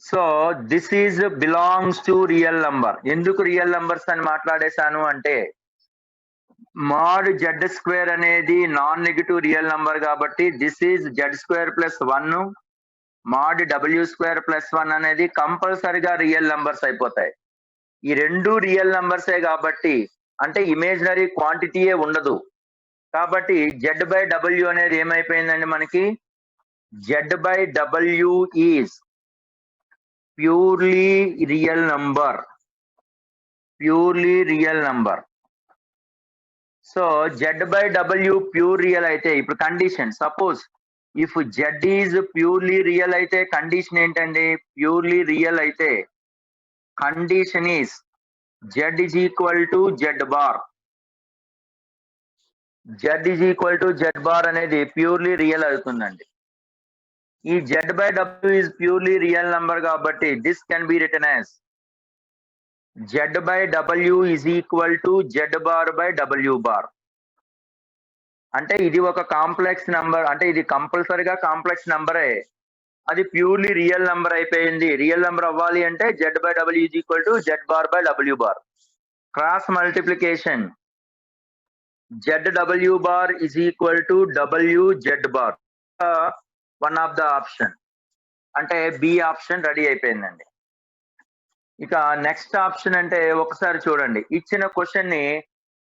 So this is belongs to real number. ఎందుకు real numbers అని మాట్లాడేశాను అంటే mod z square అనేది non negative real number కాబట్టి this is z square plus 1, mod w square plus 1 అనేది కంపల్సరిగా real numbers అయిపోతాయి. ఈ రెండు రియల్ నంబర్సే కాబట్టి అంటే ఇమేజినరీ క్వాంటిటీయే ఉండదు కాబట్టి జెడ్ బై డబ్ల్యూ అనేది ఏమైపోయిందండి మనకి, Z by W is purely real number, purely real number. So Z by W pure real అయితే ఇప్పుడు condition, suppose if Z is purely real అయితే కండిషన్ ఏంటండి, ప్యూర్లీ రియల్ అయితే condition is z is equal to z bar. z is equal to z bar అనేది purely real అవుతుందండి. ఈ z by w is purely real number కాబట్టి this can be written as z by w is equal to z bar by w bar. అంటే ఇది ఒక complex number, అంటే ఇది కంపల్సరీగా కాంప్లెక్స్ నంబరే, అది ప్యూర్లీ రియల్ నంబర్ అయిపోయింది. రియల్ నంబర్ అవ్వాలి అంటే z by w is equal to z bar by w bar. Cross multiplication zw bar is equal to wz bar. One of the option అంటే B option ready అయిపోయిందండి. ఇక next option అంటే ఒకసారి చూడండి, ఇచ్చిన question ని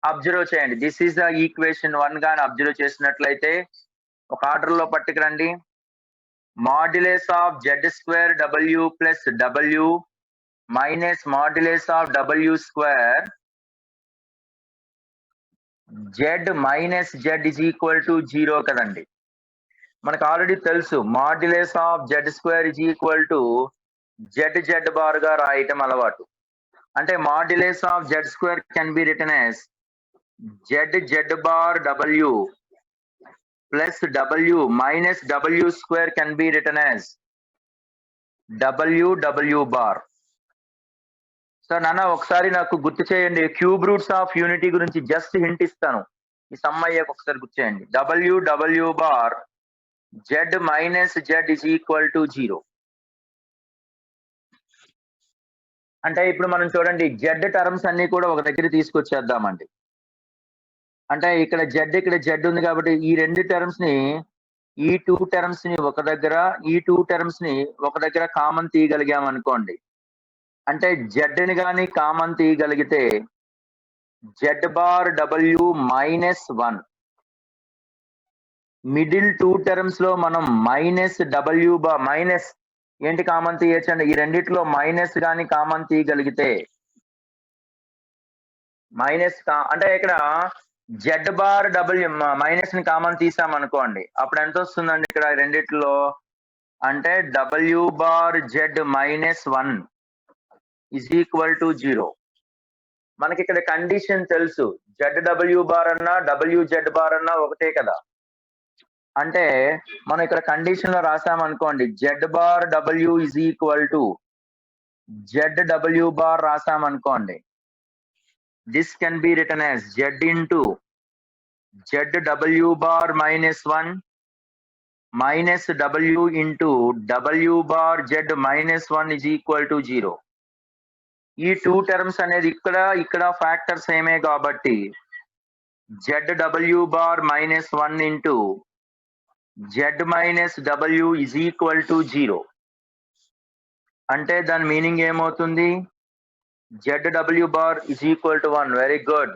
అబ్జర్వ్ చేయండి. This is the equation 1 గాని అబ్జర్వ్ చేసినట్లయితే ఒక ఆర్డర్ లో పట్టుకురండి. Modulus of Z square W plus W minus modulus of W square Z minus Z is equal to 0 కదండి. మనకు ఆల్రెడీ తెలుసు modulus of Z square is equal to Z bar గా రాయటం అలవాటు. అంటే modulus of Z square can be written as Z bar W plus W minus W square can be written as W bar. So నాన్న ఒకసారి నాకు గుర్తు చేయండి, cube roots of unity గురించి జస్ట్ హింట్ ఇస్తాను, ఈ సమ్ అయ్యాక ఒకసారి గుర్తు చేయండి. W bar Z minus Z is equal to 0. అంటే ఇప్పుడు మనం చూడండి జెడ్ టర్మ్స్ అన్ని కూడా ఒక దగ్గర తీసుకొచ్చేద్దామండి. అంటే ఇక్కడ జెడ్ ఉంది కాబట్టి ఈ రెండు టర్మ్స్ ని, ఈ 2 టర్మ్స్ ని ఒక దగ్గర, ఈ 2 టర్మ్స్ ని ఒక దగ్గర కామన్ తీయగలిగాం అనుకోండి. అంటే జెడ్ ని కానీ కామన్ తీయగలిగితే Z bar W minus 1. Middle 2 terms లో మనం మైనస్ డబ్ల్యూ బార్ మైనస్ ఏంటి కామన్ తీయచ్చండి, ఈ రెండిట్లో మైనస్ కానీ కామన్ తీయగలిగితే మైనస్ అంటే ఇక్కడ జెడ్ బార్ డబ్ల్యూ మైనస్ ని కామన్ తీసాం అనుకోండి, అప్పుడు ఎంత వస్తుందండి ఇక్కడ రెండిట్లో అంటే W bar Z minus 1 is equal to 0. మనకి ఇక్కడ కండిషన్ తెలుసు, ZW bar అన్నా WZ bar అన్నా ఒకటే కదా. అంటే మనం ఇక్కడ కండిషన్ లో రాసామనుకోండి, Z bar W is equal to ZW bar రాసామనుకోండి, this can be written as Z into ZW bar minus 1 minus W into W bar Z minus 1 is equal to 0. ఈ 2 terms అనేది ఇక్కడ ఫ్యాక్టర్స్ ఏమే కాబట్టి ZW bar minus 1 into Z minus W is equal to 0. అంటే దాని meaning ఏమవుతుంది? ZW bar is equal to 1. Very good.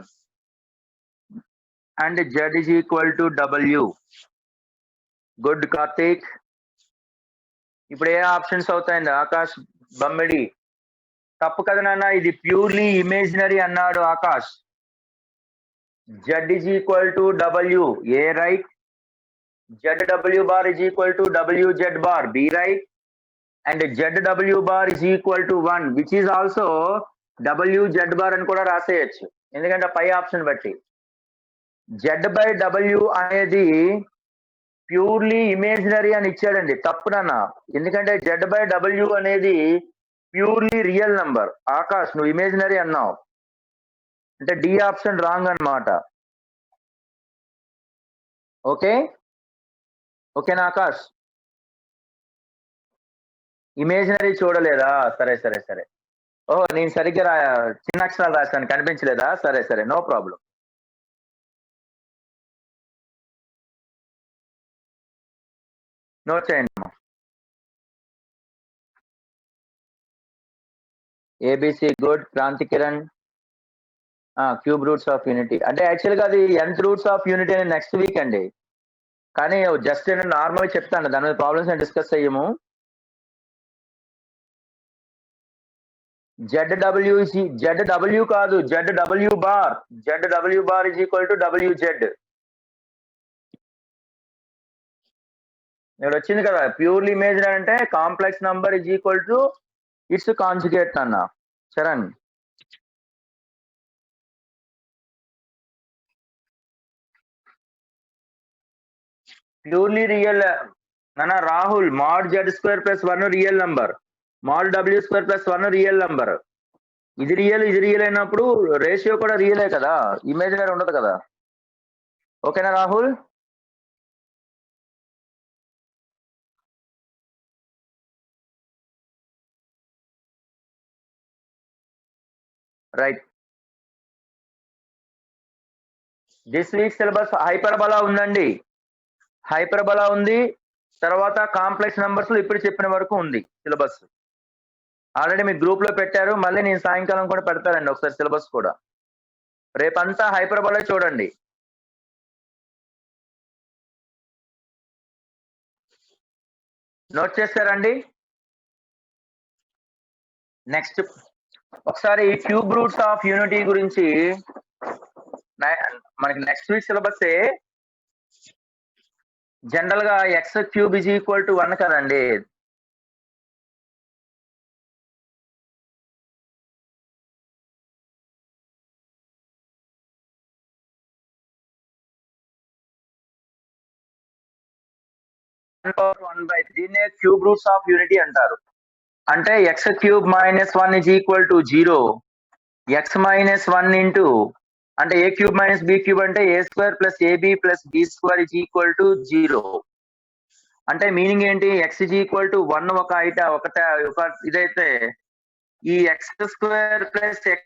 And Z is equal to W. Good Karthik. ఇప్పుడు ఏ options అవుతాయండి? ఆకాష్ బమ్మిడి తప్పు కదా నాన్న, ఇది ప్యూర్లీ ఇమేజినరీ అన్నాడు Akash. Z is equal to W, A right. ZW bar is equal to WZ bar, B right. And ZW bar is equal to 1, which is also WZ bar అని కూడా రాసేయచ్చు, ఎందుకంటే పై ఆప్షన్ బట్టి. Z by W అనేది purely imaginary అని ఇచ్చాడండి, తప్పునన్నా. ఎందుకంటే Z by W అనేది purely real number. Akash నువ్వు ఇమేజినరీ అన్నావు, అంటే డి ఆప్షన్ రాంగ్ అన్నమాట. ఓకే ఓకేనా ఆకాష్? ఇమేజినరీ చూడలేదా? సరే సరే సరే. ఓహో, నేను సరిగ్గా చిన్న అక్షరాలు రాశాను, కనిపించలేదా? సరే సరే, నో ప్రాబ్లం. నోట్ చేయండి. ABC good. Kranthi Kiran cube roots of unity అంటే యాక్చువల్గా అది nth రూట్స్ ఆఫ్ యూనిటీ అనేది నెక్స్ట్ వీక్ అండి, కానీ జస్ట్ నేను నార్మల్గా చెప్తాను, దాని మీద ప్రాబ్లమ్స్ నేను డిస్కస్ చెయ్యము. ZW కాదు, ZW bar. ZW bar is equal to WZ. ఇక్కడ వచ్చింది కదా, ప్యూర్లీ ఇమేజినరీ అంటే complex number is equal to its conjugate అన్న. చరణ్ ప్యూర్లీ రియల్ నాన్న. Rahul mod Z² + 1 real number, mod W² + 1 real number. ఇది రియల్ అయినప్పుడు రేషియో కూడా రియలే కదా, ఇమేజినరీ ఉండదు కదా. ఓకేనా Rahul? Right. This week syllabus hyperbola ఉందండి, హైపర్బలా ఉంది. తర్వాత కాంప్లెక్స్ నంబర్స్ లో ఇప్పుడు చెప్పిన వరకు ఉంది సిలబస్. ఆల్రెడీ మీ గ్రూప్ లో పెట్టారు, మళ్ళీ నేను సాయంకాలం కూడా పెడతానండి ఒకసారి సిలబస్ కూడా. రేపంతా హైపర్బలా చూడండి. నోట్ చేస్తారండి? నెక్స్ట్ ఒకసారి క్యూబ్ రూట్స్ ఆఫ్ యూనిటీ గురించి మనకి నెక్స్ట్ వీక్ సిలబస్ జనరల్ గా x³ is equal to 1 కదండి. దీన్నే క్యూబ్ రూట్స్ ఆఫ్ యూనిటీ అంటారు. అంటే x³ - 1 is equal to 0. x - 1 into అంటే a³ - b³ అంటే a² + ab + b² is equal to 0. అంటే మీనింగ్ ఏంటి? x is equal to 1 ఒక ఇదైతే ఈ x² + x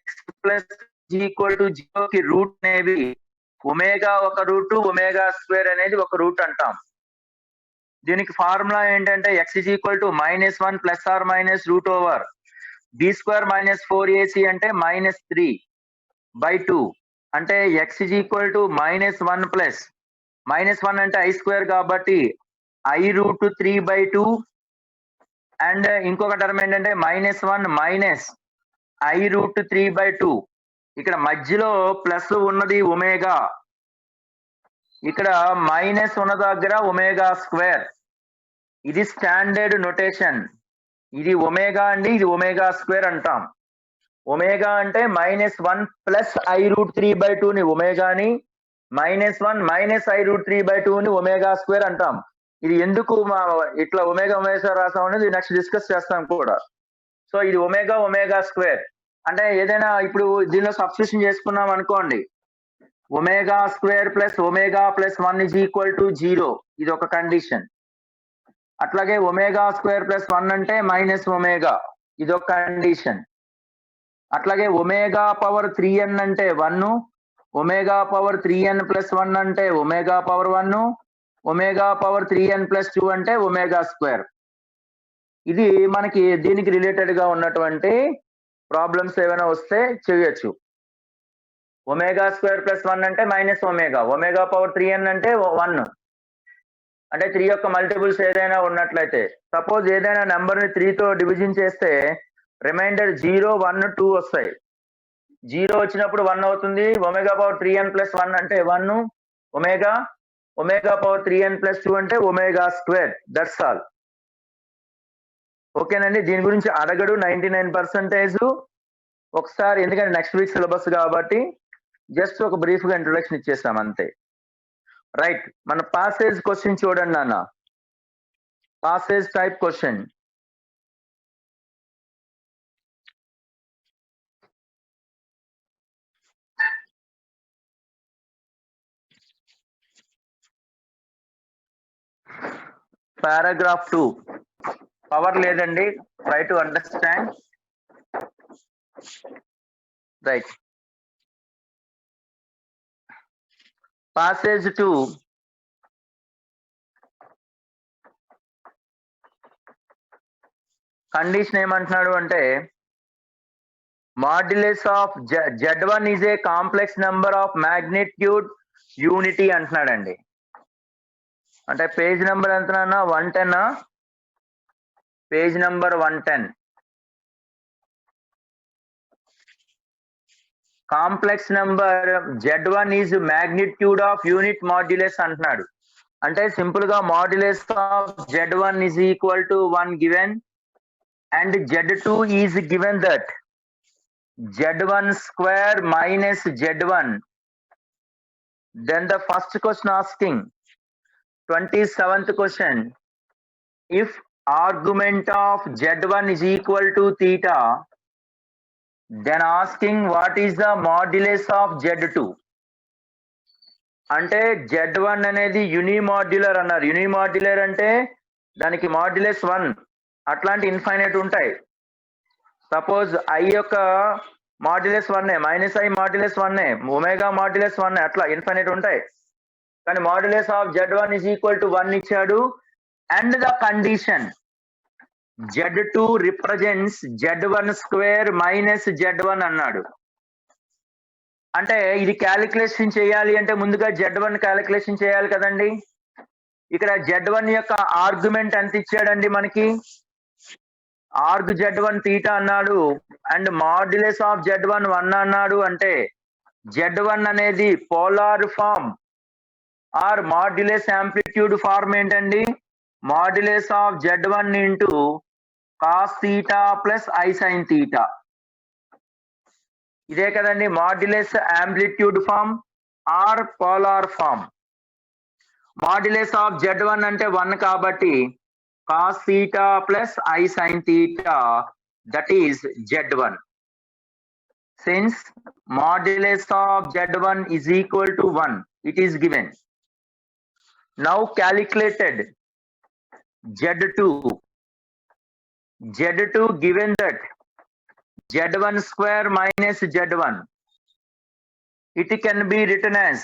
+ equal to 0 కి రూట్ అనేవి ఒమేగా ఒక రూట్, ఒమేగా² అనేది ఒక రూట్ అంటాం. దీనికి ఫార్ములా ఏంటంటే x is equal to -1 ± √b² - 4ac అంటే -3/2. అంటే x is equal to -1 plus -1 అంటే i² కాబట్టి i√3/2. అండ్ ఇంకొక టర్మ్ ఏంటంటే -1 మైనస్ i√3/2. ఇక్కడ మధ్యలో ప్లస్ ఉన్నది ఒమేగా, ఇక్కడ మైనస్ ఉన్న దగ్గర ఒమేగా². ఇది స్టాండర్డ్ నొటేషన్. ఇది ఒమేగా అండి, ఇది ఒమేగా స్క్వేర్ అంటాం. ఒమేగా అంటే -1 ప్లస్ I√3/2 ని ఒమేగాని, -1 మైనస్ I√3/2 ని ఒమేగా స్క్వేర్ అంటాం. ఇది ఎందుకు ఇట్లా ఒమేగా రాసాం అనేది నెక్స్ట్ డిస్కస్ చేస్తాం కూడా. సో ఇది ఒమేగా స్క్వేర్ అంటే ఏదైనా ఇప్పుడు దీనిలో సబ్స్టిట్యూషన్ చేసుకున్నాం అనుకోండి, omega square plus omega plus 1 is equal to 0, ఇది ఒక కండిషన్. అట్లాగే ఒమేగా స్క్వేర్ ప్లస్ 1 అంటే మైనస్ ఒమేగా, ఇది ఒక కండిషన్. అట్లాగే ఒమేగా పవర్ 3n అంటే 1, ఒమేగా పవర్ 3n ప్లస్ 1 అంటే omega power 1, omega power 3n plus 2 అంటే ఒమేగా స్క్వేర్. ఇది మనకి దీనికి రిలేటెడ్ గా ఉన్నటువంటి ప్రాబ్లమ్స్ ఏమైనా వస్తే చేయొచ్చు. ఒమేగా స్క్వేర్ ప్లస్ 1 అంటే minus omega, omega power 3n అంటే 1, అంటే 3 యొక్క మల్టిపుల్స్ ఏదైనా ఉన్నట్లయితే, సపోజ్ ఏదైనా నెంబర్ ని 3 తో డివిజన్ చేస్తే రిమైండర్ 0, 1, 2 వస్తాయి. 0 వచ్చినప్పుడు 1 అవుతుంది. ఒమేగా పవర్ 3n ప్లస్ 1 అంటే 1 omega, omega power 3n plus 2 అంటే ఒమేగా స్క్వేర్. That's all. ఓకేనండి, దీని గురించి అడగడు 99%. ఒకసారి ఎందుకంటే నెక్స్ట్ వీక్ సిలబస్ కాబట్టి జస్ట్ ఒక బ్రీఫ్ గా ఇంట్రొడక్షన్ ఇచ్చేస్తాం అంతే. రైట్, మన పాసేజ్ క్వశ్చన్ చూడండి నాన్న. Passage type question. Paragraph 2. Power లేదండి, try to understand. Right, passage 2. Condition ఏమంటున్నాడు అంటే modulus of Z1 is a complex number of magnitude unity అంటున్నాడండి. అంటే పేజ్ నెంబర్ ఎంత 110, page number 110. Complex number Z1 is magnitude of unit modulus అంటున్నాడు. అంటే simple గా modulus of Z1 is equal to 1 given and Z2 is given that Z1 square minus Z1. Then the first question asking 27th question, if argument of Z1 is equal to theta, then asking what is the modulus of Z2. అంటే Z1 అనేది యూనిమాడ్యులర్ అన్నారు. యూనిమాడ్యులర్ అంటే దానికి modulus 1 అట్లాంటి infinite ఉంటాయి. Suppose I యొక్క modulus 1, -I modulus 1, omega modulus 1, అట్లా infinite ఉంటాయి. కానీ modulus of Z1 is equal to 1 ఇచ్చాడు. And the condition Z2 represents Z1 square minus Z1 అన్నాడు. అంటే ఇది క్యాలిక్యులేషన్ చేయాలి అంటే ముందుగా Z1 క్యాలిక్యులేషన్ చేయాలి కదండి. ఇక్కడ Z1 యొక్క ఆర్గ్యుమెంట్ ఎంత ఇచ్చాడండి మనకి, ఆర్గ్ Z1 తీటా అన్నాడు అండ్ మాడ్యులస్ ఆఫ్ Z1 1 అన్నాడు. అంటే Z1 అనేది polar form or modulus amplitude form ఏంటండి, modulus of Z1 into cos theta plus I sine theta. ఇదే కదండి modulus amplitude form or polar form. Modulus of Z1 అంటే 1 కాబట్టి cos theta plus I sin theta, that is Z1. Since modulus of Z1 is equal to 1, it is given. Now calculated Z2. Z2 given that Z1 square minus Z1. It can be written as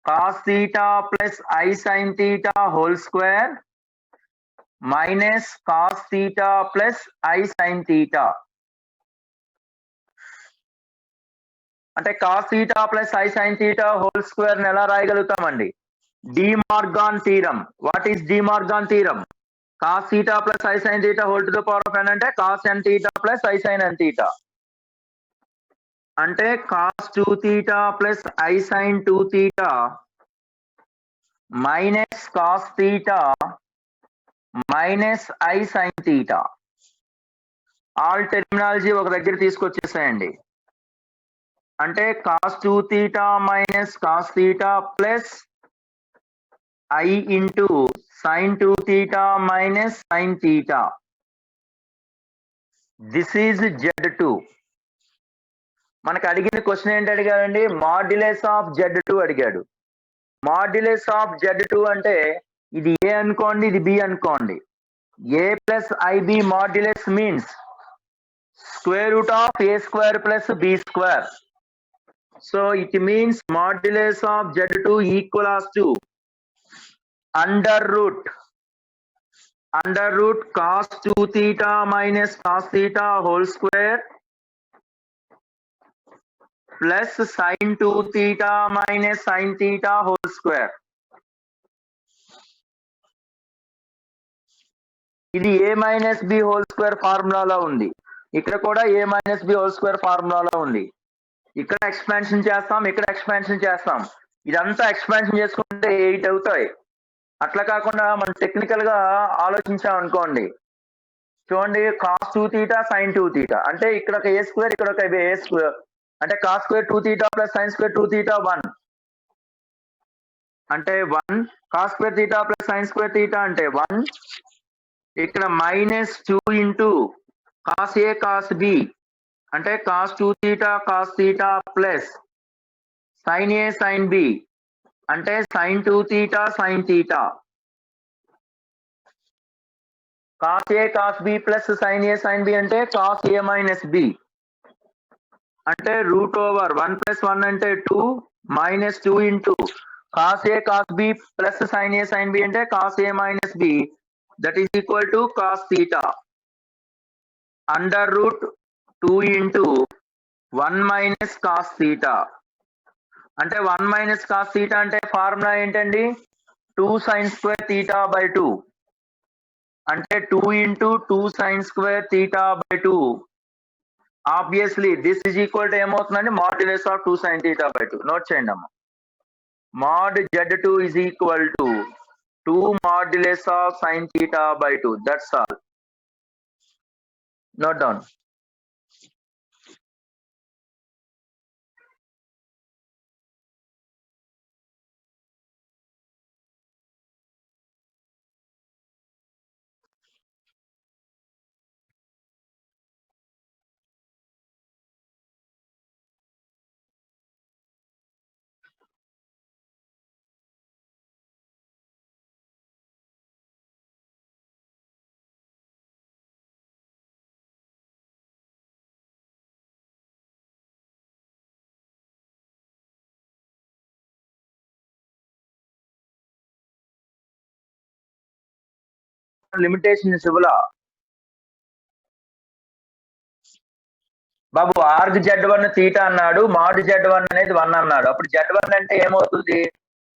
cos theta plus I sin theta whole square minus cos theta plus I sin theta. అంటే cos theta plus I sin theta whole square ని ఎలా రాయగలుగుతామండి, De Morgan theorem. What is De Morgan theorem? cos theta plus I sin theta whole to the power of n అంటే cos n theta plus I sin n theta. అంటే cos 2 theta plus I sin 2 theta minus cos theta minus I sine theta. All terminology ఒక దగ్గర తీసుకొచ్చేసాయండి. అంటే cos 2 theta minus cos theta plus I into sine 2 theta minus sine theta. This is Z2. మనకు అడిగిన question ఏంటి అడిగాడండి? Modulus of Z2 అడిగాడు. Modulus of Z2 అంటే ఇది ఏ అనుకోండి, ఇది బి అనుకోండి. A plus I B modulus means square root of A square plus B square. So it means modulus of Z2 equals to under root cos 2 theta minus cos theta whole square plus sin 2 theta minus sin theta whole square. ఇది a minus b whole square ఫార్ములాలో ఉంది. ఇక్కడ కూడా a minus b whole square ఫార్ములాలో ఉంది. ఇక్కడ expansion చేస్తాం, ఇక్కడ expansion చేస్తాం. ఇదంతా ఎక్స్పాన్షన్ చేసుకుంటే 8 అవుతాయి. అట్లా కాకుండా మనం టెక్నికల్ గా ఆలోచించాం అనుకోండి. చూడండి, కాస్ 2 థీటా సైన్ 2 థీటా అంటే ఇక్కడ ఒక ఏ స్క్వేర్, ఇక్కడ ఒక ఏ స్క్వేర్. అంటే cos square 2 theta plus sine square 2 theta 1 అంటే 1. Cos square theta plus sine square theta అంటే 1. ఇక్కడ minus 2 into cos A cos B అంటే cos 2 theta cos theta plus sine A sine B అంటే sine 2 theta sine theta. Cos A cos B plus sine A sine B అంటే cos A minus B అంటే root over 1 plus 1 అంటే 2 minus 2 into cos A cos B plus sine A sine B అంటే cos A minus B that is equal to cos theta under root 2 into 1 minus cos theta. అంటే 1 minus cos theta అంటే formula ఏంటండి? 2 sine square theta by 2 అంటే 2 into 2 sine square theta by 2. Obviously this is equal to ఏమవుతుందండి? Modulus of 2 sine theta by 2. Note చేయండి అమ్మా. Mod Z2 is equal to 2 modulus of sine theta by 2. That's all. Note down. Limitation ఇవ్వలా బాబు. Arg Z1 theta అన్నాడు, mod Z1 అనేది 1 అన్నాడు. అప్పుడు Z1 అంటే ఏమవుతుంది?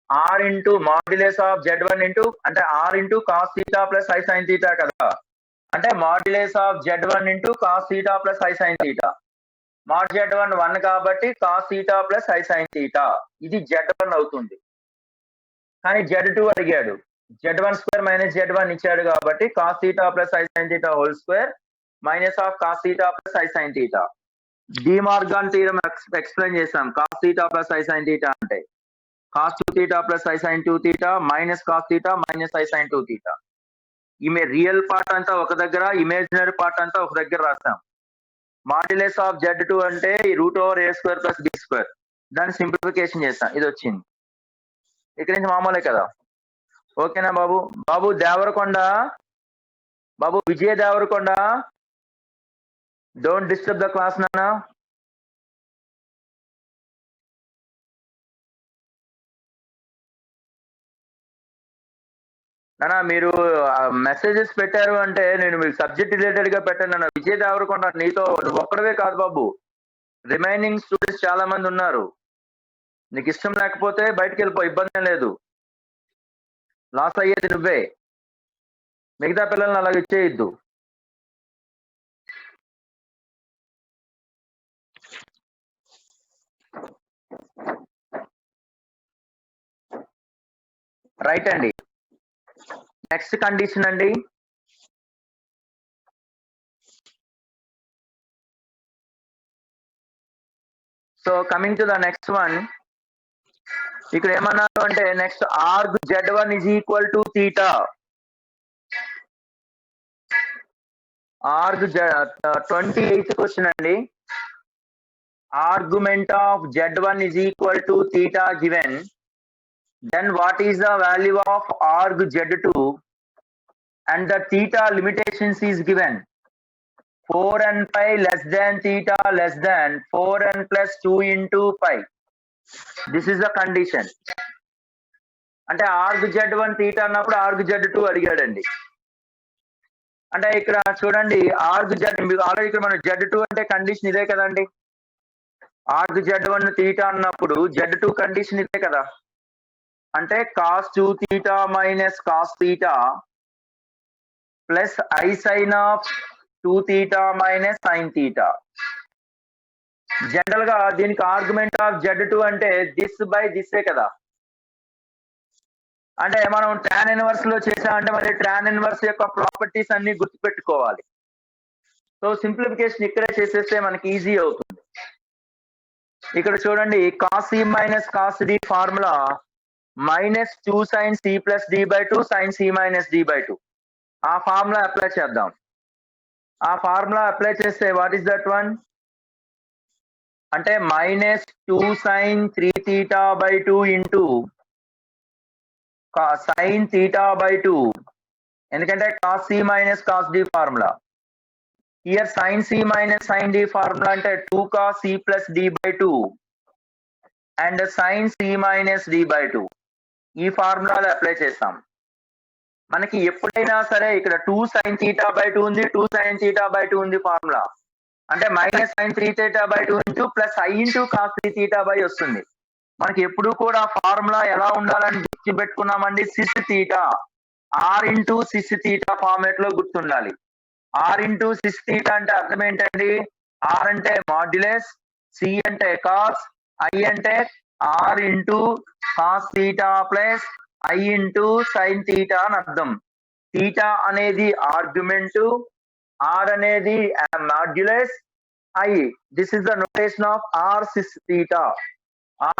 R into modulus of Z1 into అంటే R into cos theta plus I sine theta కదా. అంటే modulus of Z1 into cos theta plus I sine theta. Mod Z1 1 కాబట్టి cos theta plus I sine theta. ఇది Z1 అవుతుంది. కానీ Z2 అడిగాడు. Z1 square minus Z1 ఇచ్చాడు కాబట్టి cos theta plus I sine theta whole square minus of cos theta plus I sine theta. De Morgan theorem explain చేసాం. Cos theta plus I sine theta అంటే cos 2 theta plus I sine 2 theta minus cos theta minus I sine 2 theta. ఈమె real part అంతా ఒక దగ్గర, imaginary part అంతా ఒక దగ్గర రాస్తాం. మాడ్యులస్ ఆఫ్ Z2 అంటే root over A square plus B square. దాన్ని సింప్లిఫికేషన్ చేస్తాం. ఇది వచ్చింది. ఇక్కడి నుంచి మామూలే కదా. ఓకేనా బాబు? బాబు దేవరకొండ, బాబు Vijay Deverakonda, don't disturb the class నాన్న. నాన్న మీరు మెసేజెస్ పెట్టారు అంటే నేను మీకు సబ్జెక్ట్ రిలేటెడ్ గా పెట్టాను నాన్న. విజయ దేవరకొండ నీతో ఒక్కడవే కాదు బాబు, రిమైనింగ్ స్టూడెంట్స్ చాలా మంది ఉన్నారు. నీకు ఇష్టం లేకపోతే బయటకు వెళ్ళిపో, ఇబ్బంది లేదు. లాస్ అయ్యేది నువ్వే, మిగతా పిల్లల్ని అలాగ ఇచ్చేయద్దు. రైట్ అండి. నెక్స్ట్ కండిషన్ అండి. So coming to the next one, ఇక్కడ ఏమన్నారు అంటే next org Z1 is equal to theta. Org 28th question అండి. Argument of Z1 is equal to theta given, then what is the value of arg Z2 and the theta limitations is given. 4n pi less than theta less than 4n plus 2 into pi. This is the condition. అంటే org Z1 theta అన్నప్పుడు org Z2 అడిగాడండి. అంటే ఇక్కడ చూడండి org Z, మీకు already ఇక్కడ మన Z2 అంటే condition ఇదే కదండి. ఆర్గ్ Z1 theta అన్నప్పుడు Z2 కండిషన్ ఇదే కదా. అంటే cos 2 theta minus cos theta plus I sin of 2 theta minus sin theta. General గా దీనికి ఆర్గ్యుమెంట్ ఆఫ్ Z2 అంటే దిస్ బై దిస్సే కదా. అంటే మనం tan ఇన్వర్స్ లో చేసామంటే మరి tan ఇన్వర్స్ యొక్క ప్రాపర్టీస్ అన్ని గుర్తుపెట్టుకోవాలి. సో సింప్లిఫికేషన్ ఇక్కడే చేసేస్తే మనకి ఈజీ అవుతుంది. ఇక్కడ చూడండి cos C minus cos D formula minus 2 sin C plus D by 2 sin C minus D by 2. ఆ ఫార్ములా అప్లై చేద్దాం. ఆ ఫార్ములా అప్లై చేస్తే వాట్ ఈస్ దట్ వన్ అంటే minus 2 sin 3 theta by 2 into sin theta by 2, ఎందుకంటే cos C minus cos D formula. Here sin C minus sin D formula అంటే 2 cos C plus D by 2 and sin C minus D by 2. ఈ ఫార్ములాలు apply చేస్తాం. మనకి ఎప్పుడైనా సరే ఇక్కడ 2 sin theta by 2 ఉంది, 2 sin theta by 2 ఉంది formula. అంటే minus sin 3 theta by 2 into plus I into cos 3 theta by వస్తుంది. మనకి ఎప్పుడు కూడా ఫార్ములా ఎలా ఉండాలని గుర్తుపెట్టుకున్నామండి, cis theta R into cis theta format లో గుర్తుండాలి. R ఇంటూ సిస్ థీటా అంటే అర్థం ఏంటండి, R అంటే మాడ్యులస్, C అంటే కాస్, I అంటే R into cos theta plus I into sine theta అని అర్థం. థీటా అనేది ఆర్గ్యుమెంట్, R అనేది modulus, I this is the notation of R sys theta,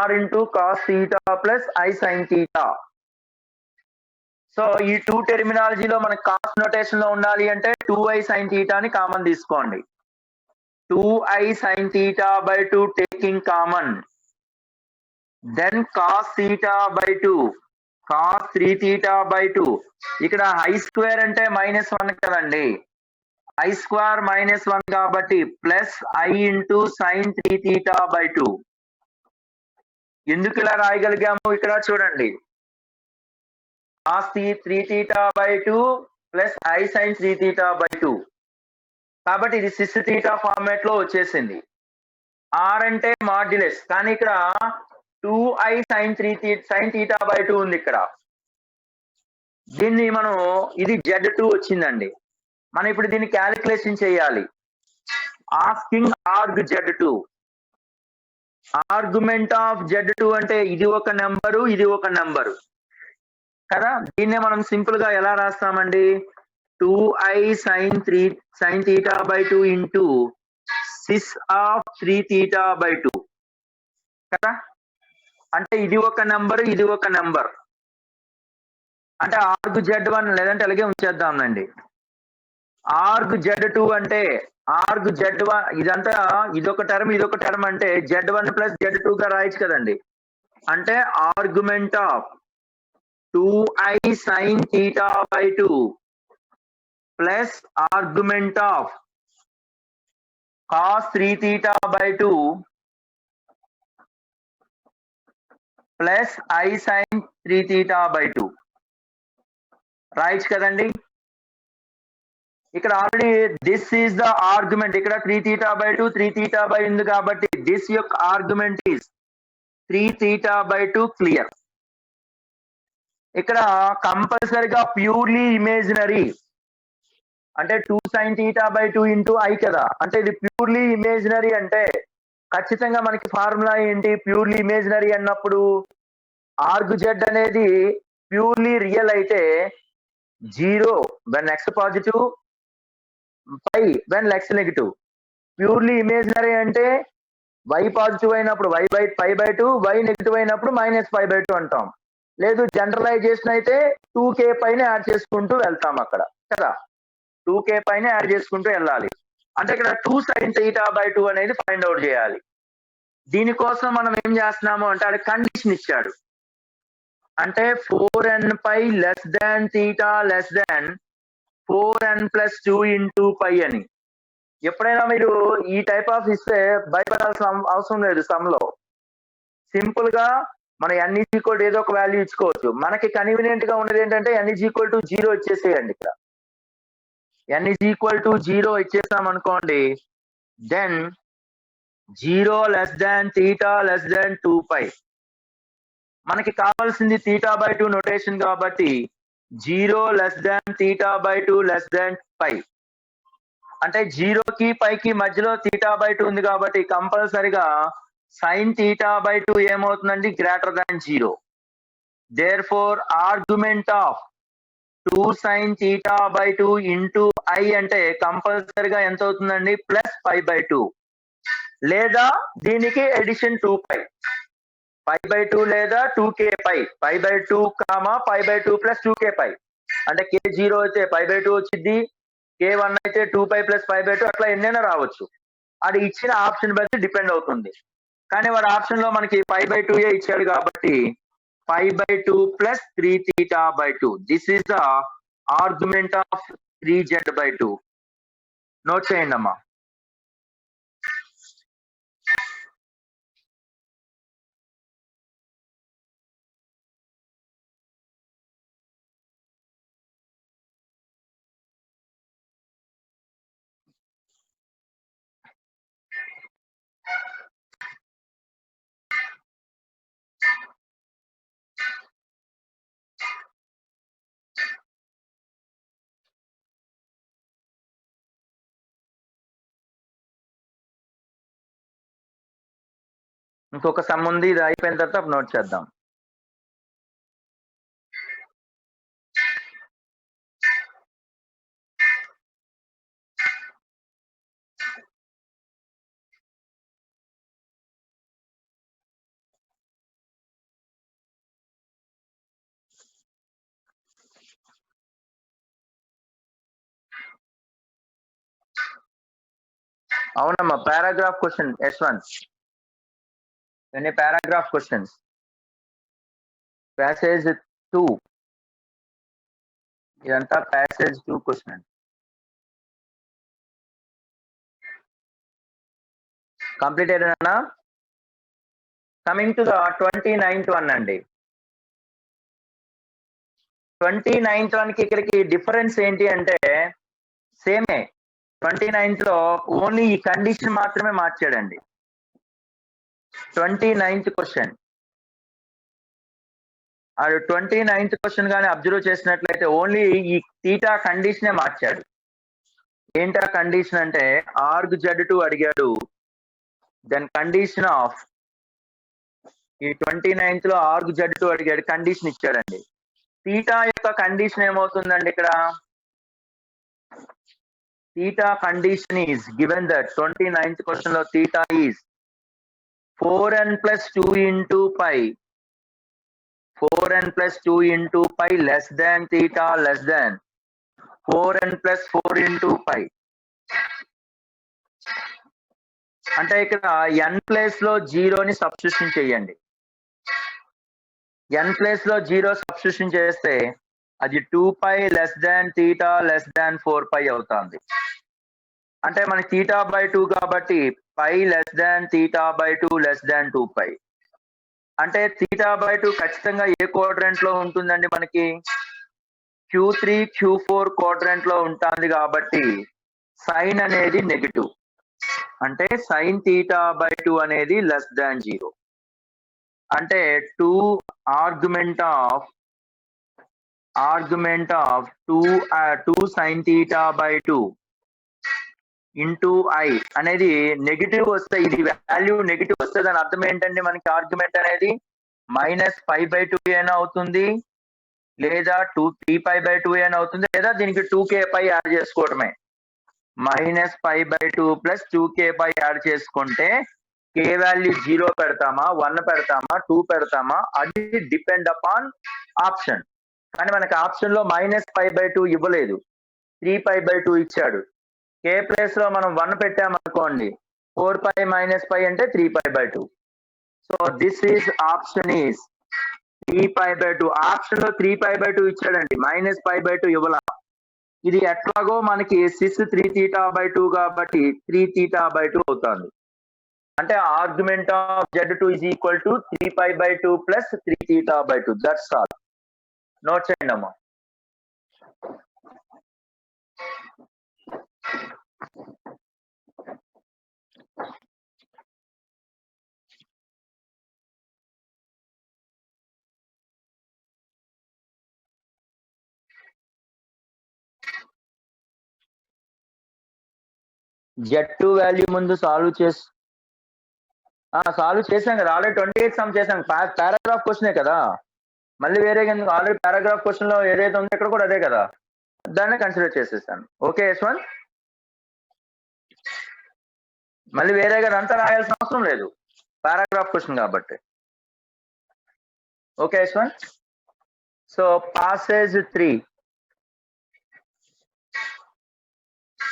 R into cos theta plus I sine theta. So ఈ 2 టెర్మినాలజీలో మనకి cos notation లో ఉండాలి అంటే 2I sine theta అని కామన్ తీసుకోండి. 2I sine theta by 2 taking common, then cos theta by 2 cos 3 theta by 2. ఇక్కడ I square అంటే -1 కదండి, I స్క్వేర్ -1 కాబట్టి plus I into sine 3 theta by 2. ఎందుకు ఇలా రాయగలిగాము ఇక్కడ చూడండి, cos 3 theta by 2 plus I sin 3 theta by 2. కాబట్టి ఇది సిస్ థీటా ఫార్మాట్ లో వచ్చేసింది. R అంటే మాడ్యులస్, కానీ ఇక్కడ 2I sin 3 theta by 2 ఉంది ఇక్కడ. దీన్ని మనం ఇది Z2 వచ్చిందండి. మనం ఇప్పుడు దీన్ని క్యాలిక్యులేషన్ చేయాలి. Asking org Z2, argument of Z2 అంటే ఇది ఒక నెంబరు, ఇది ఒక నెంబరు కదా. దీన్నే మనం సింపుల్ గా ఎలా రాస్తామండి, 2I sin theta by 2 into cis of 3 theta by 2 కదా. అంటే ఇది ఒక నెంబర్, ఇది ఒక నెంబర్. అంటే ఆర్గ్ Z1 లేదంటే అలాగే ఉంచేద్దామండి. ఆర్గ్ Z2 అంటే ఆర్గ్ Z1 ఇదంతా ఇదొక టర్మ్ ఇదొక టర్మ్ అంటే Z1 ప్లస్ Z2 గా రాయొచ్చు కదండి. అంటే argument of 2I sin theta by 2 plus argument of cos 3 theta by 2 plus I sin 3 theta by 2 రాయొచ్చు కదండి. ఇక్కడ already this is the argument, ఇక్కడ 3 theta by 2 3 theta by ఉంది కాబట్టి దిస్ యొక్క argument is 3 theta by 2 clear. ఇక్కడ కంపల్సరీగా purely imaginary అంటే 2 sin theta by 2 into I కదా. అంటే ఇది ప్యూర్లీ ఇమేజినరీ అంటే ఖచ్చితంగా మనకి ఫార్ములా ఏంటి, ప్యూర్లీ ఇమేజినరీ అన్నప్పుడు ఆర్గ్ Z అనేది ప్యూర్లీ రియల్ అయితే 0 when x positive, pi when x negative. Purely imaginary అంటే y పాజిటివ్ అయినప్పుడు y/π/2, y నెగిటివ్ అయినప్పుడు -π/2 అంటాం. లేదు జనరలైజేషన్ అయితే 2k పైన యాడ్ చేసుకుంటూ వెళ్తాం అక్కడ కదా. 2k పైన యాడ్ చేసుకుంటూ వెళ్ళాలి. అంటే ఇక్కడ 2 sin θ/2 అనేది ఫైండ్ అవుట్ చేయాలి. దీనికోసం మనం ఏం చేస్తున్నాము అంటే అది కండిషన్ ఇచ్చాడు. అంటే 4nπ less than θ less than 4n+2 into π అని. ఎప్పుడైనా మీరు ఈ టైప్ ఆఫ్ ఇస్తే భయపడాల్సిన అవసరం లేదు. సమ్ లో సింపుల్ గా మనం n ఈక్వల్ ఏదో ఒక వాల్యూ ఇచ్చుకోవచ్చు. మనకి కన్వీనియంట్ గా ఉన్నది ఏంటంటే n ఈక్వల్ టు 0 ఇచ్చేసేయండి. ఇక్కడ n ఈక్వల్ టు 0 ఇచ్చేసాం అనుకోండి, then 0 less than θ less than 2π. మనకి కావాల్సింది θ/2 నొటేషన్ కాబట్టి 0 less than θ/2 less than π. అంటే 0కి పైకి మధ్యలో θ/2 ఉంది కాబట్టి కంపల్సరిగా sin θ/2 ఏమవుతుందండి, greater than 0. Therefore argument of 2 sin θ/2 into i అంటే కంపల్సరిగా ఎంత అవుతుందండి, +π/2. లేదా దీనికి ఎడిషన్ 2π, π/2 లేదా 2k π, π/2, π/2 + 2k π. అంటే k0 అయితే π/2 వచ్చింది, k1 అయితే 2π + π/2, అట్లా ఎన్నైనా రావచ్చు. అది ఇచ్చిన ఆప్షన్ బట్టి డిపెండ్ అవుతుంది. కానీ వాడు ఆప్షన్ లో మనకి π/2 ఇచ్చాడు కాబట్టి π/2 + 3θ/2. This is the argument of 3z/2. Note చేయండి అమ్మా. ఇంకొక సమ్ ఉంది, ఇది అయిపోయిన తర్వాత నోట్ చేద్దాం. అవునమ్మా, పారాగ్రాఫ్ క్వశ్చన్ S1. ఎన్ని పారాగ్రాఫ్ క్వశ్చన్స్? ప్యాసేజ్ 2. ఇదంతా ప్యాసేజ్ 2 క్వశ్చన్. కంప్లీట్ అయినా? Coming to the 29th one అండి. 29th వన్కి ఇక్కడికి డిఫరెన్స్ ఏంటి అంటే సేమే. 29th లో ఓన్లీ ఈ కండిషన్ మాత్రమే మార్చాడండి. 29th క్వశ్చన్, అది 29th క్వశ్చన్ గానీ అబ్జర్వ్ చేసినట్లయితే ఓన్లీ ఈ θ కండిషనే మార్చాడు. ఏంటా కండిషన్ అంటే argz2 అడిగాడు. దెన్ కండిషన్ ఆఫ్ ఈ 29th లో argz2 అడిగాడు, కండిషన్ ఇచ్చాడండి. θ యొక్క కండిషన్ ఏమవుతుందండి ఇక్కడ? θ condition is given that 29th question లో θ ఈజ్ 4n+2 into π, 4n+2 into π less than θ less than 4n+4 into π. అంటే ఇక్కడ n ప్లేస్ లో 0ని సబ్స్టిట్యూషన్ చేయండి. n ప్లేస్ లో 0 సబ్స్టిట్యూషన్ చేస్తే అది 2π less than θ less than 4π అవుతుంది. అంటే మనకి θ/2 కాబట్టి π less than θ/2 less than 2π. అంటే θ/2 ఖచ్చితంగా ఏ క్వాడ్రంట్ లో ఉంటుందండి? మనకి Q3, Q4 క్వాడ్రంట్ లో ఉంటుంది కాబట్టి సైన్ అనేది నెగిటివ్. అంటే sin θ/2 అనేది లెస్ దాన్ 0. అంటే 2 argument of 2 sin θ/2 into i అనేది నెగిటివ్ వస్తే, ఇది వాల్యూ నెగిటివ్ వస్తే దాని అర్థం ఏంటంటే మనకి ఆర్గ్యుమెంట్ అనేది -π/2 అయినా అవుతుంది, లేదా 3π/2 అని అవుతుంది, లేదా దీనికి 2k పై యాడ్ చేసుకోవడమే. -π/2 ప్లస్ 2k పై యాడ్ చేసుకుంటే k వాల్యూ 0 పెడతామా, 1 పెడతామా, 2 పెడతామా, అది డిపెండ్ అపాన్ ఆప్షన్. కానీ మనకి ఆప్షన్ లో -π/2 ఇవ్వలేదు, 3π/2 ఇచ్చాడు. k ప్లేస్ లో మనం 1 పెట్టామనుకోండి, 4π - π అంటే 3π/2. So this is option is 3π/2. Option లో 3π/2 ఇచ్చాడండి, -π/2 ఇవ్వాల. ఇది ఎట్లాగో మనకి సిస్ 3θ/2 కాబట్టి 3θ/2 అవుతుంది. అంటే argument of Z2 is equal to 3π/2 plus 3θ/2. That's all. Note చేయండి అమ్మా. Z2 వాల్యూ ముందు సాల్వ్ చేసాం కదా, ఆల్రెడీ 28 సమ్ చేసాం. పారాగ్రాఫ్ క్వశ్చనే కదా, మళ్ళీ వేరే ఆల్రెడీ పారాగ్రాఫ్ క్వశ్చన్ లో ఏదైతే ఉందో ఇక్కడ కూడా అదే కదా, దాన్ని కన్సిడర్ చేసేసాను. ఓకే యశ్వంత్, మళ్ళీ వేరేగా అంతా రాయాల్సిన అవసరం లేదు, పారాగ్రాఫ్ క్వశ్చన్ కాబట్టి. Okay Yashwant. So passage 3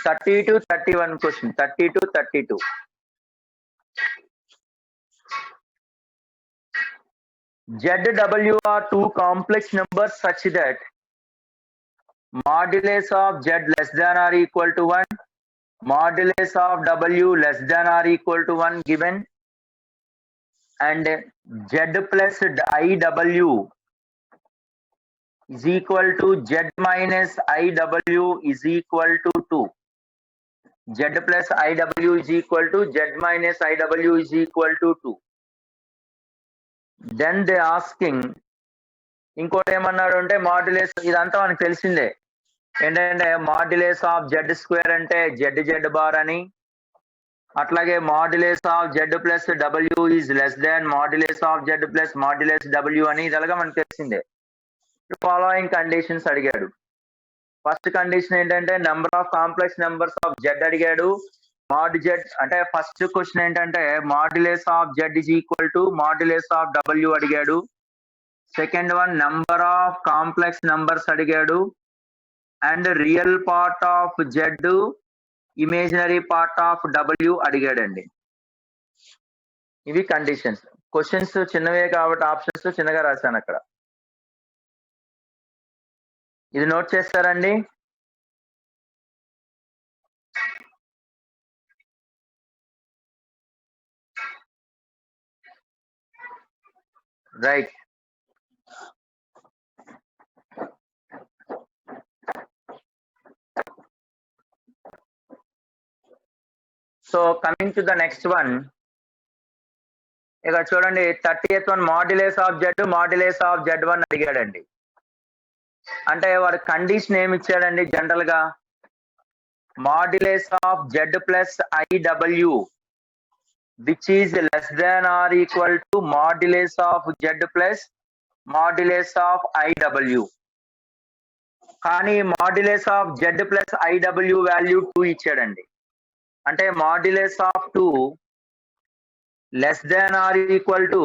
30-31 question, 30-32. ZW are two complex numbers such that modulus of Z less than or equal to 1, modulus of W less than or equal to 1 given, and Z plus IW is equal to Z minus IW is equal to 2. Z plus IW is equal to Z minus IW is equal to 2. Then they asking, ఇంకోటి ఏమన్నాడు అంటే మాడ్యులేస్, ఇదంతా మనకు తెలిసిందే ఏంటంటే modulus of Z square అంటే Z bar అని, అట్లాగే modulus of Z plus W is less than modulus of Z plus modulus W అని, ఇదలాగా మనకు తెలిసిందే. ఫాలోయింగ్ కండిషన్స్ అడిగాడు. ఫస్ట్ కండిషన్ ఏంటంటే number of complex numbers of Z అడిగాడు. మాడ్ జెడ్ అంటే ఫస్ట్ క్వశ్చన్ ఏంటంటే modulus of Z is equal to modulus of W అడిగాడు. Second one number of complex numbers అడిగాడు, and real part of Z, imaginary part of W అడిగాడండి. ఇవి conditions. Questions చిన్నవే కాబట్టి options చిన్నగా రాశాను అక్కడ. ఇది నోట్ చేస్తారండి. Right. So coming to the next one, ఇక్కడ చూడండి 30th one మాడ్యులేస్ of Z, మాడ్యులేస్ of Z1 అడిగాడండి. అంటే వాడు కండిషన్ ఏమి ఇచ్చాడండి జనరల్ గా, మాడ్యులేస్ of Z plus IW which is less than or equal to modulus of Z plus modulus of IW. కానీ మాడ్యులేస్ of Z plus IW value 2 ఇచ్చాడండి. అంటే modulus of 2 less than or equal to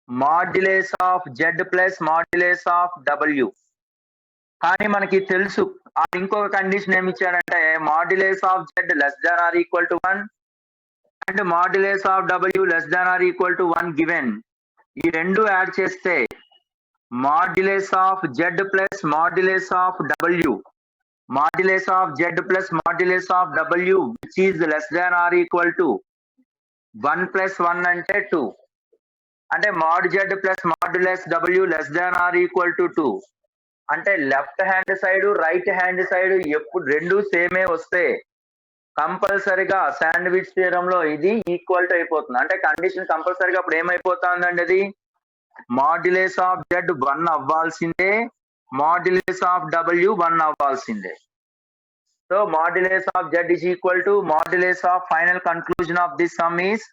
modulus of Z plus modulus of W. కానీ మనకి తెలుసు ఇంకొక condition ఏమి ఇచ్చాడంటే modulus of z less than or equal to 1 and modulus of W less than or equal to 1 given. ఈ రెండు add చేస్తే modulus of Z plus modulus of W, modulus of Z plus modulus of W which is less than or equal to 1 plus 1 అంటే 2. అంటే mod z plus modulus W less than or equal to 2. అంటే left hand side right hand side ఎప్పుడు రెండు సేమే వస్తే కంపల్సరిగా sandwich theorem లో ఇది ఈక్వల్ టు అయిపోతుంది. అంటే కండిషన్ కంపల్సరిగా అప్పుడు ఏమైపోతుందండి, అది మాడ్యులేస్ ఆఫ్ జెడ్ 1 అవ్వాల్సిందే, మాడ్యులేస్ ఆఫ్ W 1 అవ్వాల్సిందే. So మాడ్యులేస్ of Z is equal to మాడ్యులేస్ of final conclusion of this some is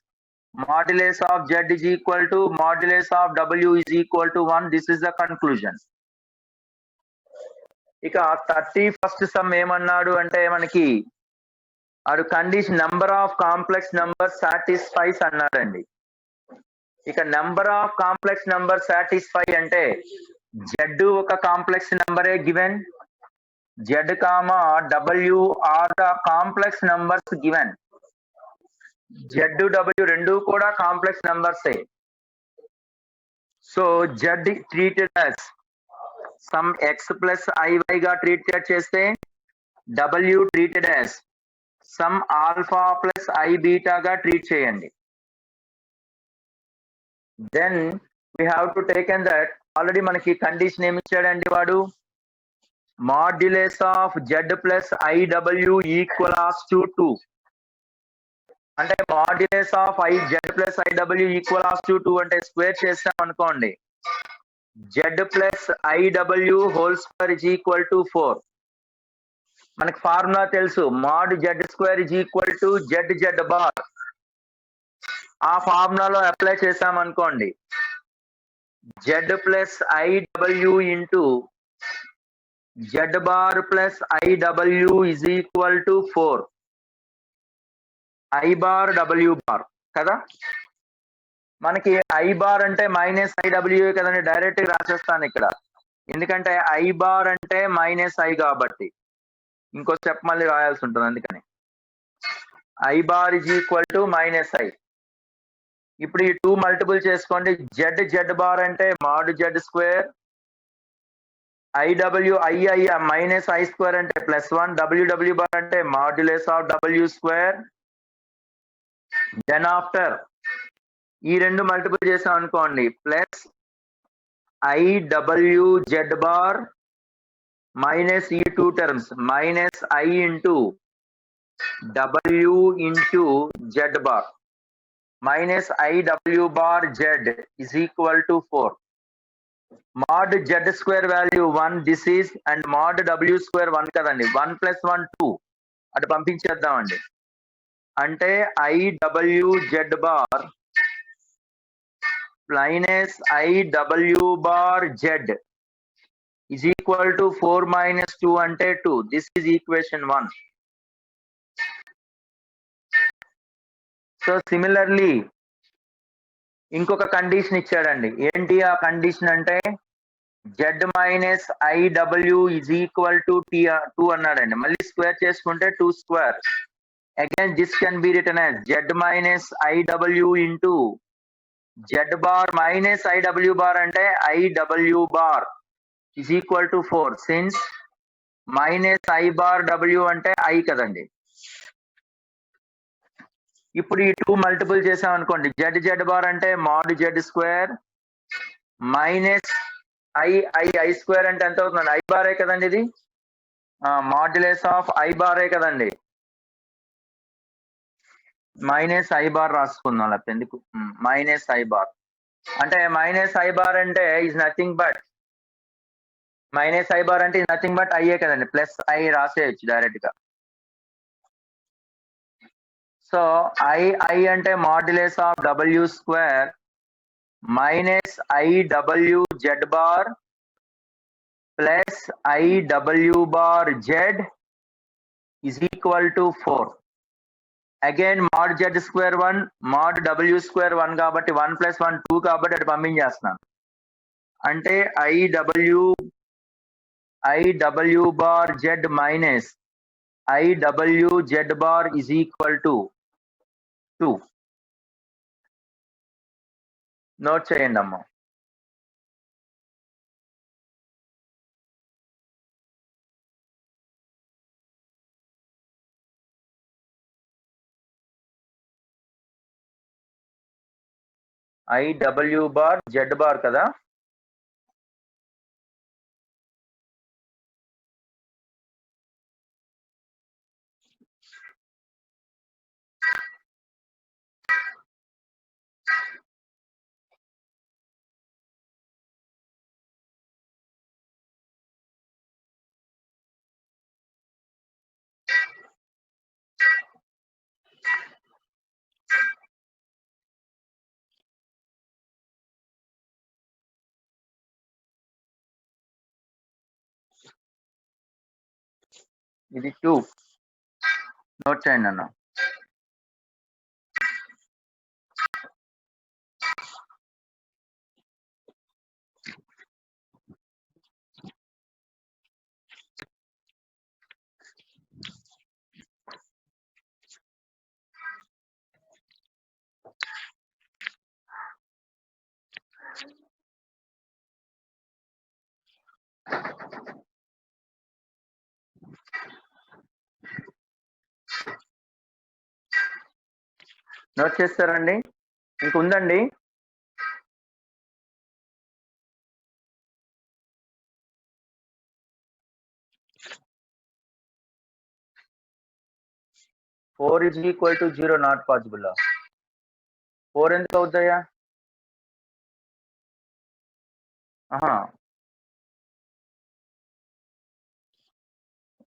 మాడ్యులేస్ of Z is equal to మాడ్యులేస్ of W is equal to 1. This is the conclusion. ఇక 31st some ఏమన్నాడు అంటే మనకి ఆడు condition number of complex number satisfies అన్నాడండి. ఇక number of complex number satisfy అంటే Z ఒక complex నెంబరే given, Z comma W are the complex numbers given. Z W రెండు కూడా కాంప్లెక్స్ నెంబర్సే. So Z treated as some X plus I Y గా treated చేస్తే W treated as some alpha plus I బీటాగా treat చేయండి. Then we have to taken that already మనకి condition ఏమి ఇచ్చాడండి వాడు, modulus of Z plus I W equals to 2. అంటే modulus of I Z plus I W equals to 2 అంటే square చేస్తాం అనుకోండి, Z plus I W whole square is equal to 4. మనకి formula తెలుసు, mod Z square is equal to Z Z bar. ఆ ఫార్ములాలో apply చేసాం అనుకోండి, Z plus I W into Z bar plus I W is equal to 4 I bar W bar కదా. మనకి I bar అంటే minus IW కదండి, డైరెక్ట్ గా రాసేస్తాను ఇక్కడ, ఎందుకంటే ఐ బార్ అంటే మైనస్ ఐ కాబట్టి ఇంకో స్టెప్ మళ్ళీ రాయాల్సి ఉంటుంది, అందుకని I bar is equal to minus I. ఇప్పుడు ఈ 2 మల్టిపుల్ చేసుకోండి, జెడ్ జెడ్ బార్ అంటే mod Z square, I W I I minus I square అంటే ప్లస్ 1, డబ్ల్యూ డబ్ల్యూ బార్ అంటే modulus of W square. Then after ఈ రెండు మల్టిపుల్ చేసాం అనుకోండి, plus I W Z bar minus ఈ 2 terms minus I into W into Z bar minus I W bar Z is equal to 4. mod z square value 1 this is and mod w square 1 కదండి, 1 plus 1 2 అటు పంపించేద్దామండి. అంటే I W Z bar minus I W bar Z is equal to 4 minus 2 అంటే 2. This is equation 1. So similarly ఇంకొక condition ఇచ్చాడండి, ఏంటి ఆ condition అంటే Z minus I W is equal to T 2 అన్నాడండి. మళ్ళీ స్క్వేర్ చేసుకుంటే 2 square. Again this can be written as Z minus I W into Z bar minus I W bar అంటే I W bar is equal to 4 since minus I bar W అంటే I కదండి. ఇప్పుడు ఈ 2 multiple చేసాం అనుకోండి, జెడ్ జెడ్ బార్ అంటే mod Z square minus I I I square అంటే ఎంత అవుతుందండి, ఐ బారే కదండి, ఇది మాడ్యులస్ ఆఫ్ ఐ బారే కదండి, మైనస్ ఐ బార్ రాసుకుందాం లేకపోతే ఎందుకు, మైనస్ ఐ బార్ అంటే మైనస్ ఐ బార్ అంటే is nothing but minus I bar అంటే నథింగ్ బట్ ఐఏ కదండి, ప్లస్ ఐ రాసేయచ్చు డైరెక్ట్ గా. సో ఐ ఐ అంటే modulus of W square minus I W Z bar plus I W bar Z is equal to 4. Again mod Z square 1 mod W square 1 కాబట్టి 1 plus 1 2 కాబట్టి అటు పంపించేస్తున్నాను. అంటే I W bar Z minus I W Z bar is equal to 2. Note చేయండి అమ్మా. I W bar Z bar కదా, ఇది 2 note చేయండి అన్న. నోట్ చేస్తారండి? ఇంకుందండి? Four is equal to 0 not possible. 4 ఎందుకు అవుతాయా?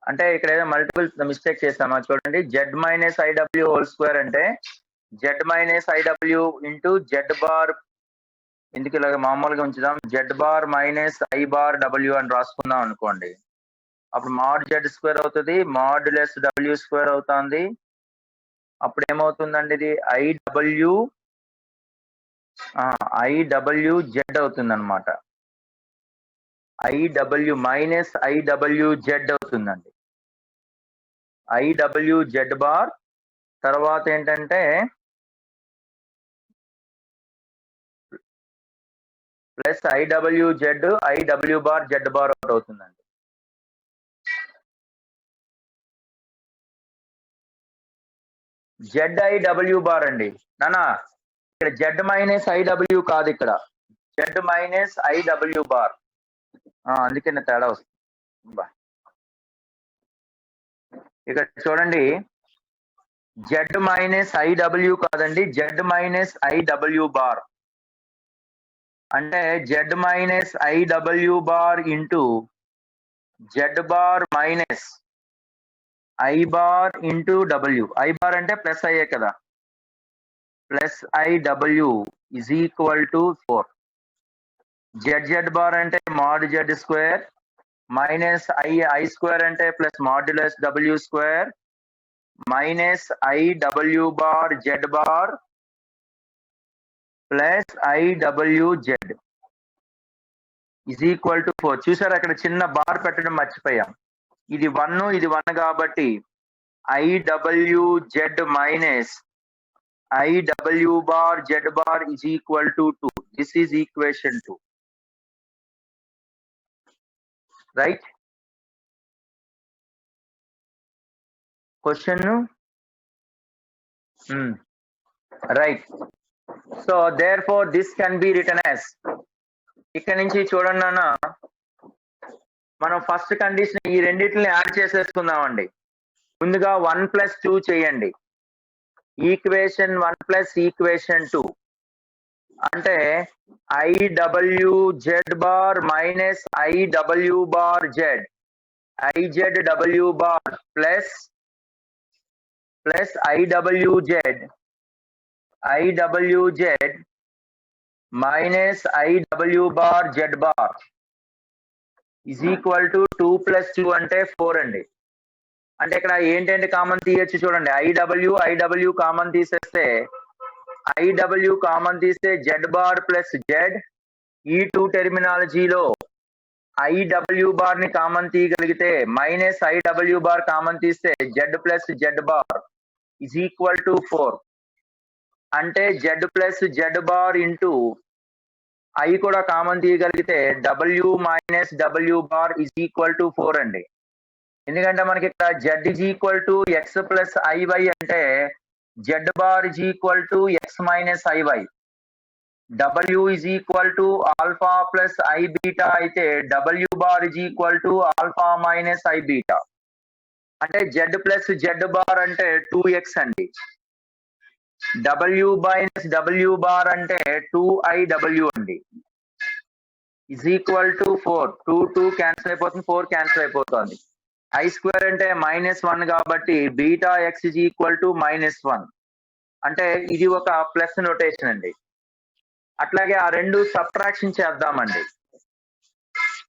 అంటే ఇక్కడ ఏదో మల్టిపుల్ మిస్టేక్ చేస్తామా చూడండి. Z minus I W whole square అంటే Z minus I W into Z bar, ఎందుకు ఇలాగ మామూలుగా ఉంచుదాం, Z bar minus I bar W అని రాసుకుందాం అనుకోండి. అప్పుడు మాడ్ జెడ్ స్క్వేర్ అవుతుంది, మాడ్ లెస్ డబ్ల్యూ స్క్వేర్ అవుతుంది. అప్పుడు ఏమవుతుందండి, ఇది ఐడబ్ల్యూ జెడ్ అవుతుంది అనమాట. ఐడబ్ల్యూ మైనస్ ఐడబ్ల్యూ జెడ్ అవుతుందండి. ఐడబ్ల్యూ జెడ్ బార్ తర్వాత ఏంటంటే plus I W Z I W bar Z bar out అవుతుందండి. జెడ్ ఐడబ్ల్యూ బార్ అండి నానా, ఇక్కడ జెడ్ మైనస్ ఐడబ్ల్యూ కాదు, ఇక్కడ జెడ్ మైనస్ ఐడబ్ల్యూ బార్. అందుకే తేడా వస్తుంది. ఇక్కడ చూడండి, జెడ్ మైనస్ ఐడబ్ల్యూ కాదండి, జెడ్ మైనస్ ఐడబ్ల్యూ బార్ అంటే Z minus I W bar into Z bar minus I bar into W. I bar అంటే ప్లస్ అయ్యే కదా, plus I W is equal to 4. Z Z bar అంటే mod Z square minus I square అంటే plus modulus W square minus I W bar Z bar plus I W Z is equal to 4. చూసారు అక్కడ చిన్న bar పెట్టడం మర్చిపోయాం. ఇది 1 ఇది 1 కాబట్టి I W Z minus I W bar Z bar is equal to 2. This is equation 2, right? Question right. So therefore this can be written as, ఇక్కడ నుంచి చూడండి అన్న, మనం ఫస్ట్ కండిషన్ ఈ రెండింటిని యాడ్ చేసేసుకుందామండి. ముందుగా 1+2 చేయండి, ఈక్వేషన్ 1 ప్లస్ ఈక్వేషన్ 2 అంటే IW Z bar minus I W bar Z IZ W bar plus I W Z minus I W bar Z bar is equal to 2 + 2 అంటే 4 అండి. అంటే ఇక్కడ ఏంటంటే కామన్ తీయచ్చు చూడండి, ఐడబ్ల్యూ కామన్ తీసేస్తే ఐడబ్ల్యూ కామన్ తీస్తే జెడ్ బార్ ప్లస్ జెడ్, ఈ 2 టెర్మినాలజీలో ఐడబ్ల్యూ బార్ ని కామన్ తీయగలిగితే మైనస్ ఐడబ్ల్యూ బార్ కామన్ తీస్తే Z plus Z bar is equal to 4. అంటే Z plus Z bar into I కూడా కామన్ తీయగలిగితే W minus W bar is equal to 4 అండి. ఎందుకంటే మనకి ఇక్కడ Z is equal to X plus I Y అంటే Z bar is equal to X minus I Y, W is equal to alpha plus I beta అయితే W bar is equal to alpha minus I beta. అంటే Z plus Z bar అంటే 2x అండి, W minus W bar అంటే 2IW అండి, is equal to 4. 2 cancel అయిపోతుంది, 4 cancel అయిపోతుంది. I square అంటే -1 కాబట్టి beta X is equal to -1 అంటే ఇది ఒక ప్లస్ నోటేషన్ అండి. అట్లాగే ఆ రెండు సబ్ట్రాక్షన్ చేద్దామండి.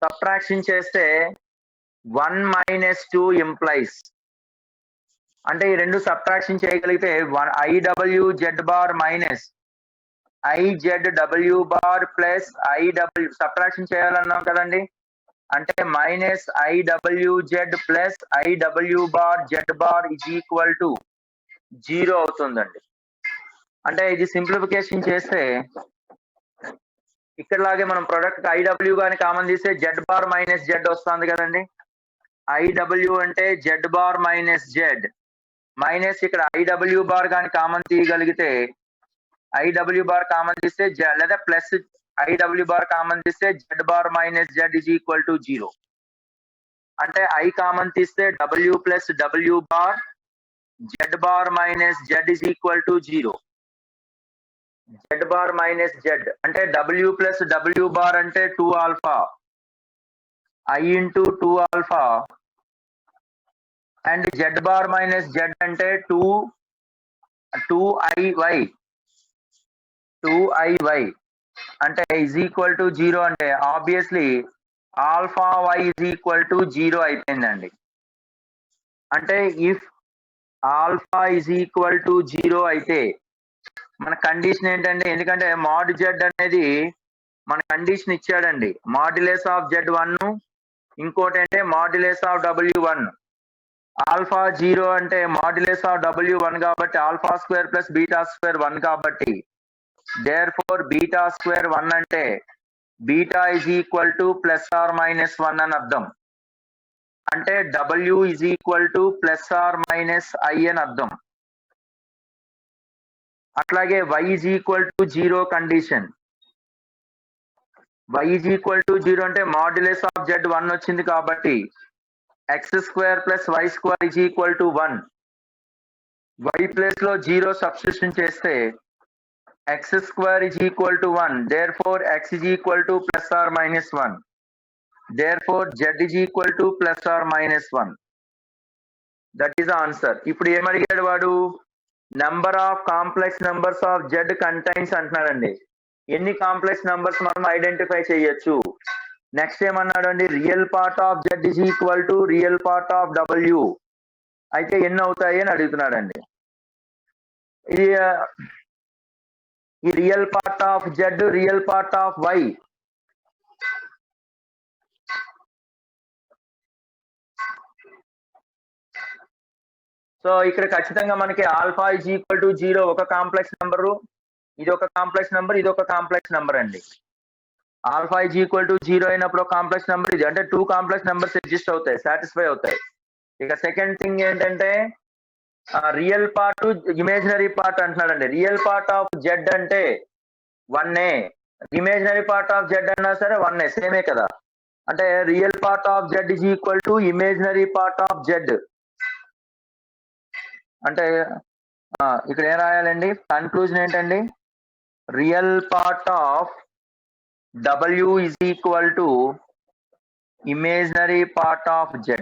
సబ్ట్రాక్షన్ చేస్తే 1 minus 2 implies అంటే ఈ రెండు సబ్ట్రాక్షన్ చేయగలిగితే IW Z bar minus IZW bar plus IW subtraction చేయాలన్నాం కదండి, అంటే minus IWZ plus IW bar Z bar is equal to 0 అవుతుందండి. అంటే ఇది సింప్లిఫికేషన్ చేస్తే ఇక్కడలాగే మనం ప్రొడక్ట్ IW గాని కామన్ తీస్తే Z బార్ మైనస్ Z వస్తుంది కదండి. IW అంటే Z bar minus Z minus ఇక్కడ IW బార్ గాని కామన్ తీయగలిగితే IW బార్ కామన్ తీస్తే లేదా ప్లస్ IW బార్ కామన్ తీస్తే Z bar minus Z is equal to 0. అంటే I కామన్ తీస్తే W plus W bar Z bar minus Z is equal to 0. Z bar minus Z అంటే W plus W bar అంటే 2 alpha I into 2 alpha and Z bar minus Z అంటే 2IY అంటే is equal to 0 అంటే obviously alpha Y is equal to 0 అయిపోయిందండి. అంటే if alpha is equal to 0 అయితే మన condition ఏంటండి, ఎందుకంటే మాడ్ Z అనేది మన కండిషన్ ఇచ్చాడండి, మాడ్యులస్ ఆఫ్ Z1 ఇంకోటి అంటే మాడ్యులస్ ఆఫ్ W1. ఆల్ఫా 0 అంటే మాడ్యులస్ ఆఫ్ W1 కాబట్టి alpha square plus beta square 1 కాబట్టి therefore బీటా స్క్వేర్ 1 అంటే beta is equal to plus or minus 1 అని అర్థం. అంటే W is equal to plus or minus I అని అర్థం. అట్లాగే Y is equal to 0 condition. Y is equal to 0 అంటే modulus of Z1 వచ్చింది కాబట్టి x square plus y square is equal to 1. y place లో 0 సబ్స్టిట్యూషన్ చేస్తే x square is equal to 1. therefore x is equal to plus or minus 1. therefore z is equal to plus or minus 1. That is answer. ఇప్పుడు ఏమడిగాడు వాడు, number of complex numbers of z contains అంటున్నాడండి. ఎన్ని complex numbers మనం identify చేయొచ్చు. Next ఏమన్నాడు అండి, real part of Z is equal to real part of W అయితే ఎన్ని అవుతాయి అని అడుగుతున్నాడండి. ఈ real part of Z real part of Y so ఇక్కడ ఖచ్చితంగా మనకి ఆల్ఫా ఇజ్ ఈక్వల్ టు 0 ఒక కాంప్లెక్స్ నెంబరు, ఇది ఒక కాంప్లెక్స్ నెంబర్, ఇది ఒక కాంప్లెక్స్ నెంబర్ అండి. ఆల్ఫా ఇజ్ ఈక్వల్ టు 0 అయినప్పుడు కాంప్లెక్స్ నెంబర్ ఇది, అంటే 2 కాంప్లెక్స్ నెంబర్స్ ఎగ్జిస్ట్ అవుతాయి, సాటిస్ఫై అవుతాయి. ఇక సెకండ్ థింగ్ ఏంటంటే రియల్ పార్ట్ ఇమేజినరీ పార్ట్ అంటున్నాడండి. రియల్ పార్ట్ ఆఫ్ Z అంటే 1, ఇమేజినరీ పార్ట్ ఆఫ్ Z అన్నా సరే 1 సేమే కదా. అంటే real part of Z is equal to imaginary part of Z. అంటే ఇక్కడ ఏం రాయాలండి, కన్క్లూజన్ ఏంటండి, real part of W is equal to imaginary part of Z.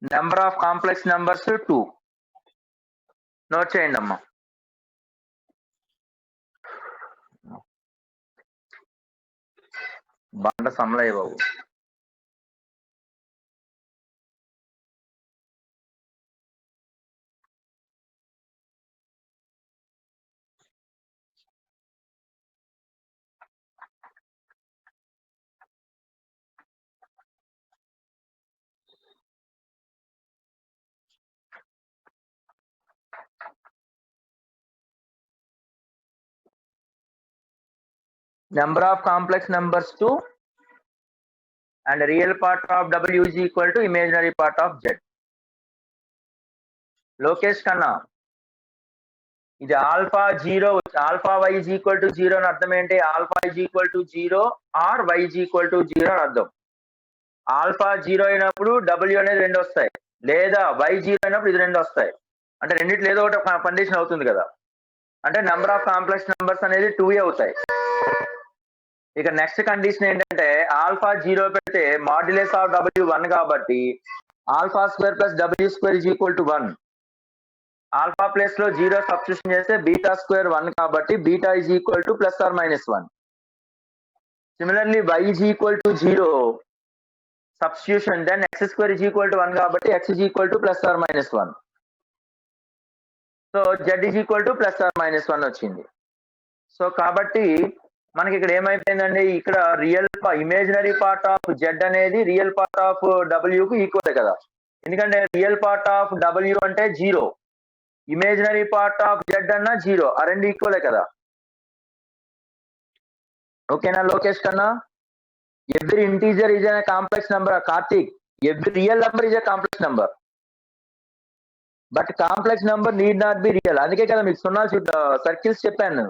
Number of complex numbers 2. Note చేయండి అమ్మా. బండ సమలయ్య బాబు. Number of complex numbers 2 and real part of W is equal to imaginary part of Z. Lokesh కన్నా ఇది alpha 0 alpha Y is equal to 0 అని అర్థం ఏంటి, alpha is equal to 0 or Y is equal to 0 అని అర్థం. Alpha 0 అయినప్పుడు W అనేది 2 వస్తాయి, లేదా Y 0 అయినప్పుడు ఇది 2 వస్తాయి. అంటే రెండిట్లో ఏదో ఒకటి కండిషన్ అవుతుంది కదా. అంటే నెంబర్ ఆఫ్ కాంప్లెక్స్ నెంబర్స్ అనేది 2 అవుతాయి. ఇక నెక్స్ట్ కండిషన్ ఏంటంటే ఆల్ఫా 0 పెడితే మాడ్యులస్ ఆఫ్ W 1 కాబట్టి alpha square plus W square is equal to 1. Alpha place లో 0 సబ్స్టిట్యూషన్ చేస్తే బీటా స్క్వేర్ 1 కాబట్టి beta is equal to plus or minus 1. Similarly Y is equal to 0 substitution, then x square is equal to 1 కాబట్టి x is equal to plus or minus 1. So z is equal to plus or minus 1 వచ్చింది. So కాబట్టి మనకి ఇక్కడ ఏమైపోయిందండి, ఇక్కడ real imaginary part of z అనేది real part of w కు equal కదా, ఎందుకంటే రియల్ పార్ట్ ఆఫ్ w అంటే 0, ఇమేజినరీ పార్ట్ ఆఫ్ z అన్న 0, ఆ రెండు ఈక్వలే కదా. ఓకేనా లోకేష్ కన్నా? Every integer is a complex number. Karthik, every real number is a complex number, but complex number need not be real. అందుకే కదా మీకు సున్నా సర్కిల్స్ చెప్పాను.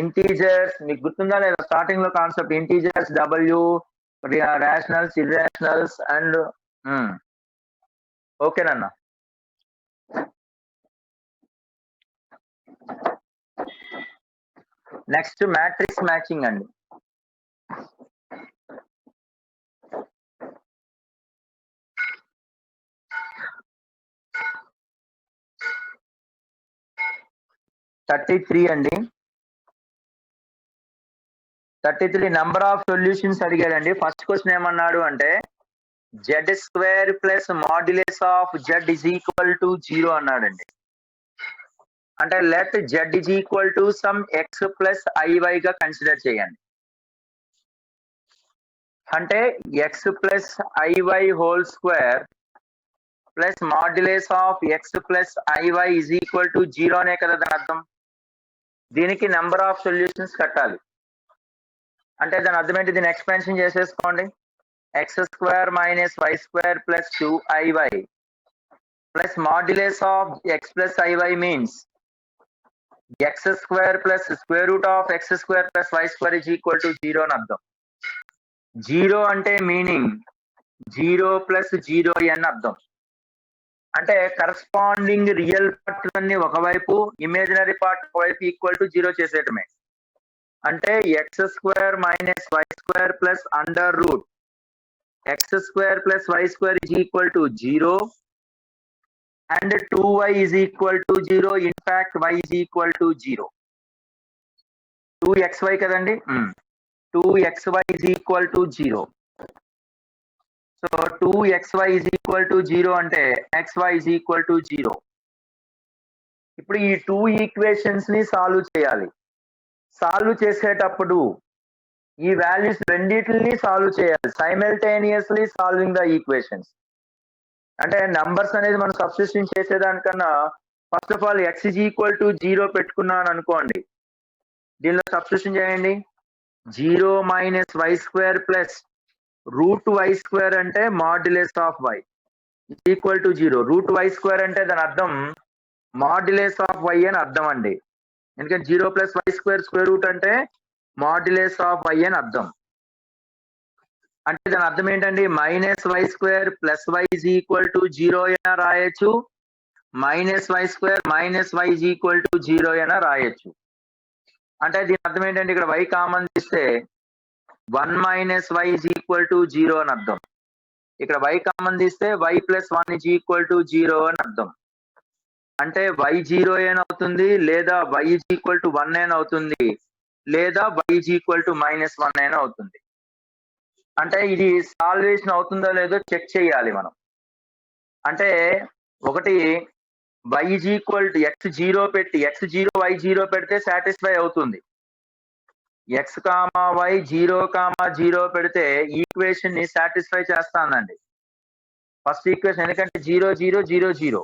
ఇంటీజర్స్ మీకు గుర్తుందా లేదా స్టార్టింగ్ లో concept, integers w, rationals, irrationals and ఓకేనన్నా. నెక్స్ట్ మ్యాట్రిక్స్ మ్యాచింగ్ అండి. అండి 33 నెంబర్ ఆఫ్ సొల్యూషన్స్ అడిగాడండి. ఫస్ట్ క్వశ్చన్ ఏమన్నాడు అంటే z square plus modulus of z is equal to 0 అన్నాడండి. అంటే let z is equal to some x plus iy గా consider చేయండి. అంటే x plus iy whole square plus modulus of x plus iy is equal to 0 అనే కదా దాని అర్థం. దీనికి నెంబర్ ఆఫ్ సొల్యూషన్స్ కట్టాలి. అంటే దాని అర్థం ఏంటి, దీన్ని ఎక్స్పెన్షన్ చేసేసుకోండి. X square minus y square plus 2iy plus modulus of x plus iy means x square plus square root of x square plus why square is equal to 0 అని అర్థం. 0 అంటే మీనింగ్ 0 ప్లస్ 0 అని అర్థం. అంటే corresponding real part అన్ని ఒకవైపు, imaginary part ఒకవైపు equal to 0 చేసేయటమే. అంటే X square minus y square plus under root x square plus why square is equal to 0 and 2y is equal to 0. In fact y is equal to 0. 2xy కదండి, 2xy is equal to 0. So 2xy is equal to 0 అంటే xy is equal to 0. ఇప్పుడు ఈ 2 equations ని solve చేయాలి. Solve చేసేటప్పుడు ఈ values రెండింటిని solve చేయాలి, సైమల్టేనియస్లీ సాల్వింగ్ ద ఈక్వేషన్స్. అంటే నంబర్స్ అనేది మనం సబ్స్టిట్యూషన్ చేసేదానికన్నా first of all x is equal to 0 పెట్టుకున్నాను అనుకోండి, దీనిలో సబ్స్టిట్యూషన్ చేయండి. 0 minus y square plus root y square అంటే modulus of y is equal to 0. Root y square అంటే దాని అర్థం మాడ్యులస్ ఆఫ్ y అని అర్థం అండి. ఎందుకంటే 0 plus why square square root అంటే మాడ్యులస్ ఆఫ్ y అని అర్థం. అంటే దాని అర్థం ఏంటండి, minus y square plus y is equal to 0 అయినా రాయొచ్చు, minus y square minus y is equal to 0 అయినా రాయొచ్చు. అంటే దీని అర్థం ఏంటంటే ఇక్కడ y కామన్ తీస్తే 1 minus y is equal to 0 అని అర్థం. ఇక్కడ y కామన్ తీస్తే y plus 1 is equal to 0 అని అర్థం. అంటే y 0 అయినా అవుతుంది, లేదా y ఇజ్ ఈక్వల్ టు 1 అయినా అవుతుంది, లేదా y is equal to minus 1 అయినా అవుతుంది. అంటే ఇది సాల్వేషన్ అవుతుందో లేదో చెక్ చేయాలి మనం. అంటే ఒకటి y is equal to x0 పెట్టి x0 y0 పెడితే సాటిస్ఫై అవుతుంది. x కామా y 0 కామా 0 పెడితే ఈక్వేషన్ ని సాటిస్ఫై చేస్తానండి ఫస్ట్ ఈక్వేషన్, ఎందుకంటే 0 0 0 0.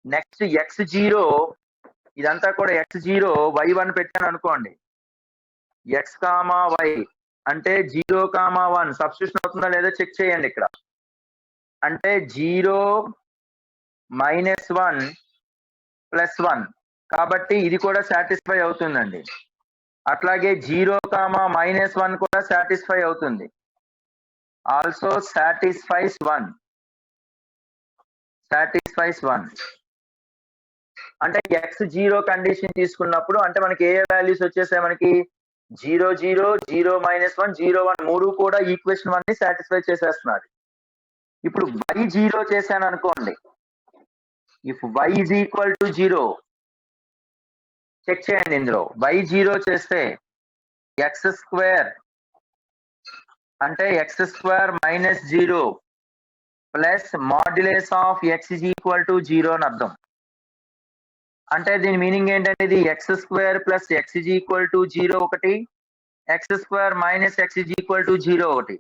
నెక్స్ట్ x0 ఇదంతా కూడా x0 y1 పెట్టాను అనుకోండి, x కామా y అంటే 0 కామా 1 సబ్స్టిట్యూషన్ అవుతుందా లేదా చెక్ చేయండి. ఇక్కడ అంటే 0 మైనస్ 1 ప్లస్ 1 కాబట్టి ఇది కూడా సాటిస్ఫై అవుతుందండి. అట్లాగే 0 కామా మైనస్ 1 కూడా సాటిస్ఫై అవుతుంది. Also satisfies 1. అంటే x0 కండిషన్ తీసుకున్నప్పుడు అంటే మనకి ఏ వాల్యూస్ వచ్చేసాయి, మనకి 0 0 0 మైనస్ 1 0 1 మూడు కూడా ఈక్వేషన్ 1 ని సాటిస్ఫై చేసేస్తున్నారు. ఇప్పుడు y0 చేశాను అనుకోండి, if y is equal to 0 check చేయండి. ఇందులో y0 చేస్తే x స్క్వేర్ అంటే x square minus 0 plus modulus of x is equal to 0 అని అర్థం. అంటే దీని మీనింగ్ ఏంటంటే ఇది x square plus x is equal to 0 ఒకటి, x square minus x is equal to 0 ఒకటి.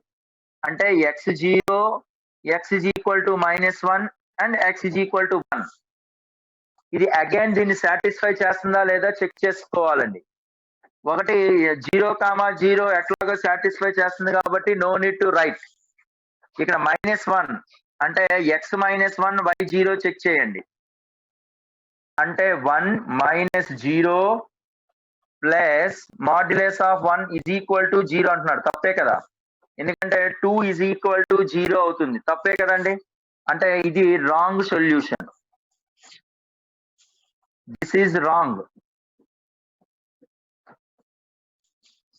అంటే x0 x is equal to -1 and x is equal to 1. ఇది అగైన్ దీన్ని సాటిస్ఫై చేస్తుందా లేదా చెక్ చేసుకోవాలండి. ఒకటి 0,0 ఎట్లాగో సాటిస్ఫై చేస్తుంది కాబట్టి నో నీడ్ టు రైట్. ఇక్కడ -1 అంటే x -1 y 0 చెక్ చేయండి. అంటే 1 - 0 plus modulus of 1 is equal to 0 అంటున్నాడు. తప్పే కదా, ఎందుకంటే 2 is equal to 0 అవుతుంది. తప్పే కదండి. అంటే ఇది wrong solution. This is wrong.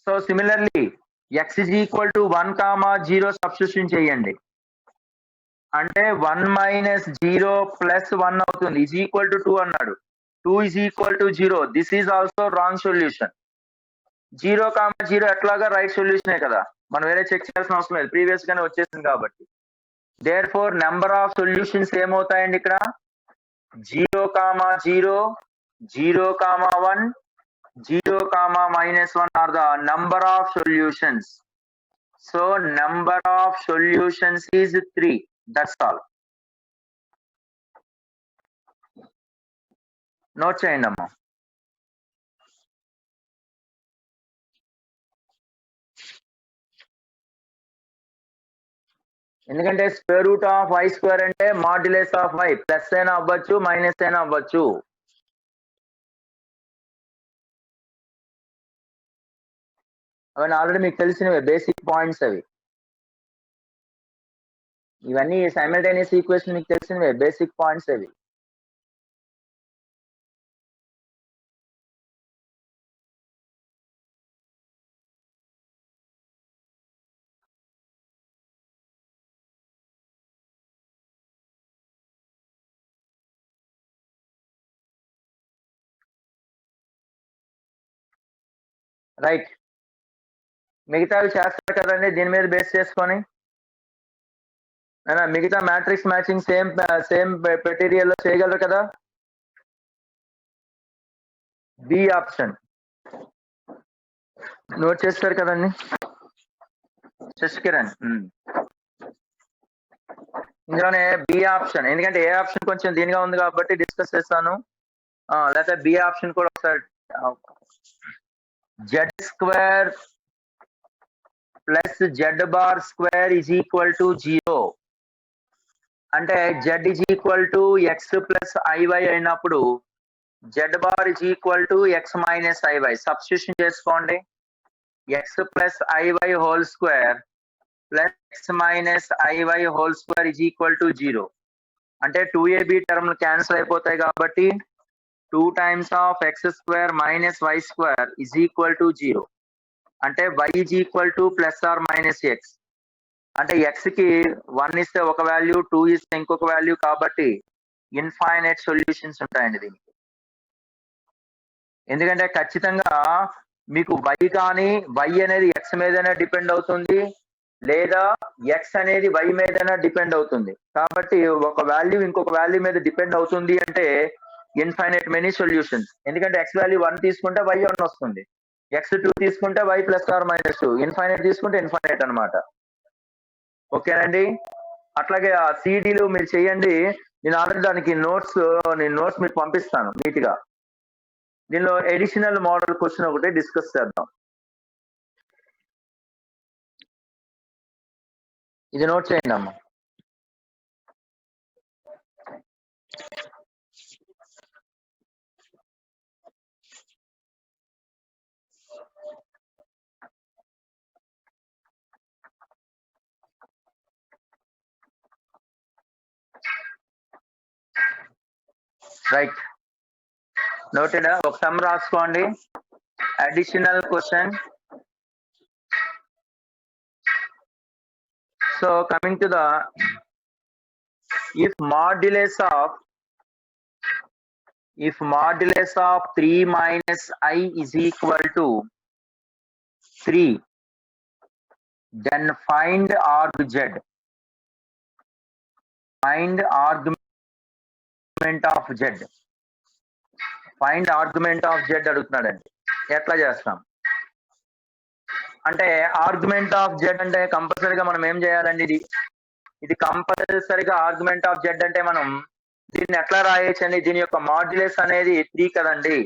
So similarly x is equal to 1,0 substitution చేయండి. అంటే 1 - 0 ప్లస్ 1 అవుతుంది, ఈజ్ ఈక్వల్ టు 2 అన్నాడు. 2 is equal to 0. This is also wrong solution. 0,0 ఎట్లాగా రైట్ సొల్యూషనే కదా, మనం వేరే చెక్ చేయాల్సిన అవసరం లేదు, ప్రీవియస్ గానే వచ్చేసింది కాబట్టి. Therefore number of solutions ఏమవుతాయండి ఇక్కడ 0,0, 0,1, 0,-1 are the number of solutions. So number of solutions is 3. That's all. Note చేయండి అమ్మా. ఎందుకంటే square root of y square అంటే మాడ్యులస్ ఆఫ్ y, ప్లస్ అయినా అవ్వచ్చు మైనస్ అయినా అవ్వచ్చు. అవన్నీ ఆల్రెడీ మీకు తెలిసినవే బేసిక్ పాయింట్స్ అవి. ఇవన్నీ సైమల్టేనియస్ ఈక్వేషన్ మీకు తెలిసినవే బేసిక్ పాయింట్స్ అవి. రైట్, మిగతావి చేస్తారు కదండి దీని మీద బేస్ చేసుకొని. మిగతా మ్యాట్రిక్స్ మ్యాచింగ్ సేమ్ మెటీరియల్ చేయగలరు కదా. బి ఆప్షన్ నోట్ చేస్తారు కదండి శశికిరణ్. ఇందులోనే బి ఆప్షన్, ఎందుకంటే ఏ ఆప్షన్ కొంచెం దీనిగా ఉంది కాబట్టి డిస్కస్ చేస్తాను. లేకపోతే బి ఆప్షన్ కూడా ఒకసారి z square plus z bar square is equal to 0. అంటే z is equal to x plus iy అయినప్పుడు z bar is equal to x minus iy. Substitution చేసుకోండి. x plus iy whole square plus x minus iy whole square is equal to 0. అంటే 2ab టర్మ్లు cancel అయిపోతాయి కాబట్టి 2 times of x square minus y square is equal to 0. అంటే y is equal to plus or minus x. అంటే x కి 1 ఇస్తే ఒక value, 2 ఇస్తే ఇంకొక వాల్యూ కాబట్టి ఇన్ఫైనైట్ సొల్యూషన్స్ ఉంటాయండి దీనికి. ఎందుకంటే ఖచ్చితంగా మీకు y కానీ y అనేది x మీదనే డిపెండ్ అవుతుంది, లేదా x అనేది y మీదనే డిపెండ్ అవుతుంది. కాబట్టి ఒక వాల్యూ ఇంకొక వాల్యూ మీద డిపెండ్ అవుతుంది అంటే ఇన్ఫైనైట్ మెనీ సొల్యూషన్స్. ఎందుకంటే x వాల్యూ 1 తీసుకుంటే y 1 వస్తుంది, x 2 తీసుకుంటే y plus or minus 2, infinite తీసుకుంటే ఇన్ఫైనైట్ అనమాట. ఓకేనండి. అట్లాగే ఆ సిడీలు మీరు చేయండి. నేను ఆల్రెడీ దానికి నోట్స్ మీకు పంపిస్తాను నీట్ గా. దీనిలో ఎడిషనల్ మోడల్ క్వశ్చన్ ఒకటి డిస్కస్ చేద్దాం. ఇది నోట్ చేయండి అమ్మా. Right, noted. ఒక సమ్ రాసుకోండి. Additional question. So coming to the, if modulus of 3 minus I is equal to 3, then find arg z. Find argument of z. Find argument of z అడుగుతున్నాడండి. ఎట్లా చేస్తాం అంటే ఆర్గ్యుమెంట్ ఆఫ్ జెడ్ అంటే కంపల్సరీగా మనం ఏం చేయాలండి? ఇది కంపల్సరీగా ఆర్గ్యుమెంట్ ఆఫ్ జెడ్ అంటే మనం దీన్ని ఎట్లా రాయొచ్చండి? దీని యొక్క మాడ్యులస్ అనేది 3 కదండి.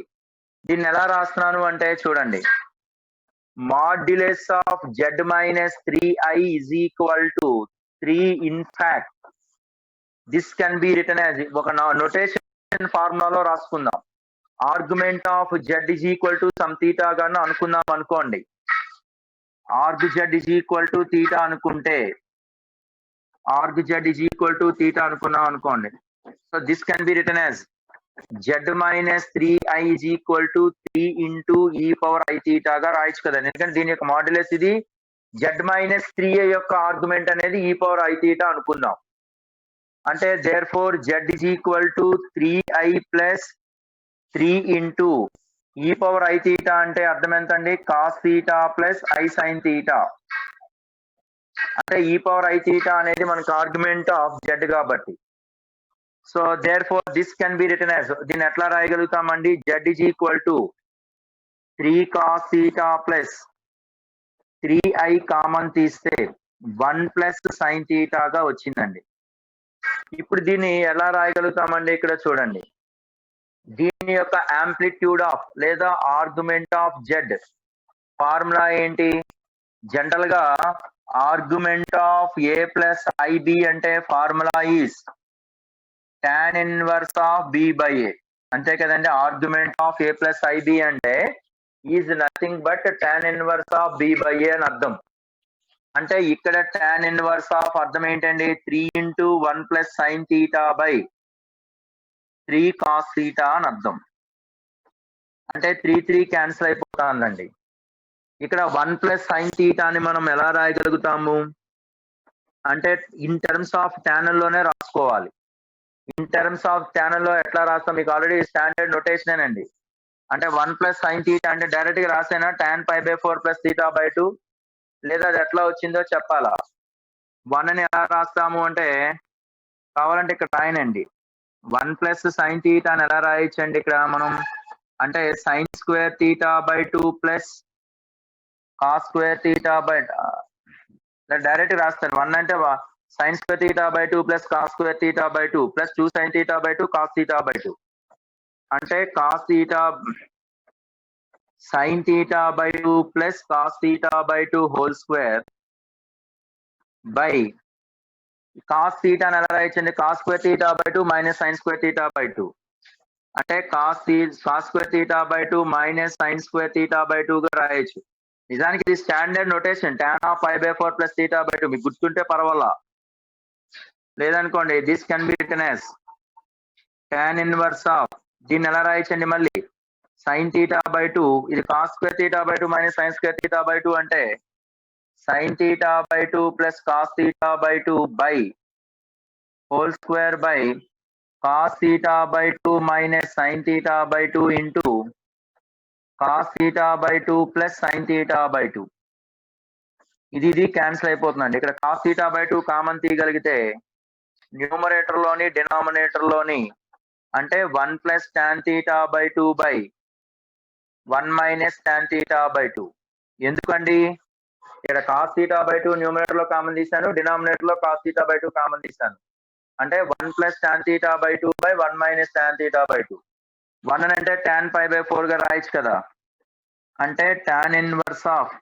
దీన్ని ఎలా రాస్తున్నాను అంటే చూడండి, modulus of z minus 3i is equal to 3. In fact this can be written as ఒక నోటేషన్ ఫార్ములాలో రాసుకుందాం. Argument of z is equal to some theta గాను అనుకుందాం అనుకోండి. Arg z is equal to theta అనుకుంటే, arg z is equal to theta అనుకున్నాం అనుకోండి. So this can be written as Z minus 3i is equal to 3 into e power i theta గా రాయొచ్చు కదండి. ఎందుకంటే దీని యొక్క మాడ్యులస్ ఇది జెడ్ మైనస్ 3i యొక్క ఆర్గ్యుమెంట్ అనేది ఈ పవర్ ఐ థీటా అనుకుందాం. అంటే therefore z is equal to 3i plus 3 into e power i theta అంటే అర్థం ఎంతండి? Cos theta plus I sine theta. అంటే ఈ పవర్ ఐ థీటా అనేది మనకు ఆర్గ్యుమెంట్ ఆఫ్ జెడ్ కాబట్టి. So therefore this can be written as, దీన్ని ఎట్లా రాయగలుగుతామండి? Z is equal to 3 cos theta plus 3i common తీస్తే 1 ప్లస్ సైన్ థీటాగా వచ్చిందండి. ఇప్పుడు దీన్ని ఎలా రాయగలుగుతామండి? ఇక్కడ చూడండి, దీని యొక్క యాంప్లిట్యూడ్ ఆఫ్ లేదా ఆర్గ్యుమెంట్ ఆఫ్ జెడ్ ఫార్ములా ఏంటి? జనరల్ గా argument of a plus i b అంటే formula is tan inverse of b by a, అంతే కదండి. Argument of a plus i b అంటే is nothing but tan inverse of b by a అని అర్థం. అంటే ఇక్కడ tan ఇన్వర్స్ ఆఫ్ అర్థం ఏంటండి? 3 into 1 plus sine theta by 3 cos theta అని అర్థం. అంటే 3 క్యాన్సిల్ అయిపోతుందండి. ఇక్కడ 1 ప్లస్ సైన్ థీటాని మనం ఎలా రాయగలుగుతాము అంటే ఇన్ టర్మ్స్ ఆఫ్ tan లోనే రాసుకోవాలి. ఇన్ టర్మ్స్ ఆఫ్ tan లో ఎట్లా రాస్తాం? మీకు ఆల్రెడీ స్టాండర్డ్ నొటేషన్ అండి. అంటే 1 ప్లస్ సైన్ థీటా అంటే డైరెక్ట్ గా రాసేనా tan π/4 ప్లస్ థీటా బై 2, లేదా అది ఎట్లా వచ్చిందో చెప్పాలా? 1 అని ఎలా రాస్తాము అంటే కావాలంటే ఇక్కడ రాయనండి. 1 ప్లస్ సైన్ థీటా అని ఎలా రాయొచ్చండి ఇక్కడ మనం అంటే sine square theta by 2 plus cos square theta by, direct రాస్తాను. 1 అంటే sine square theta by 2 plus cos square theta by 2 plus 2 sine theta by 2 cos theta by 2 అంటే cos theta sine theta by 2 plus cos theta by 2 whole square by cos theta అని ఎలా రాయొచ్చండి? Cos square theta by 2 minus sine square theta by 2 అంటే cos square theta by 2 minus sine square theta by 2 గా రాయొచ్చు. నిజానికి ఇది standard notation tan of π/4 plus theta by 2. మీకు గుర్తుంటే పర్వాలా, లేదనుకోండి this can be written as tan inverse of, దీన్ని ఎలా రాయొచ్చండి మళ్ళీ? సైన్ థీటా బై 2, ఇది cos square theta by 2 minus sine square theta by 2 అంటే sine theta by 2 plus cos theta by 2 whole హోల్ square by cos theta by 2 minus sine theta by 2 into cos theta by 2 plus sine theta by 2. ఇది cancel అయిపోతుందండి. ఇక్కడ cos theta by 2 common తీయగలిగితే numerator లోని denominator లోని అంటే 1 plus tan theta by 2 by 1 minus tan theta by 2. ఎందుకండి? ఇక్కడ cos theta by 2 numerator లో కామన్ తీశాను, డినామినేటర్ లో కాస్ థీటా బై 2 కామన్ తీశాను. అంటే 1 plus tan theta by 2 by 1 minus tan theta by 2. 1 అంటే tan π/4 గా రాయొచ్చు కదా. అంటే tan inverse of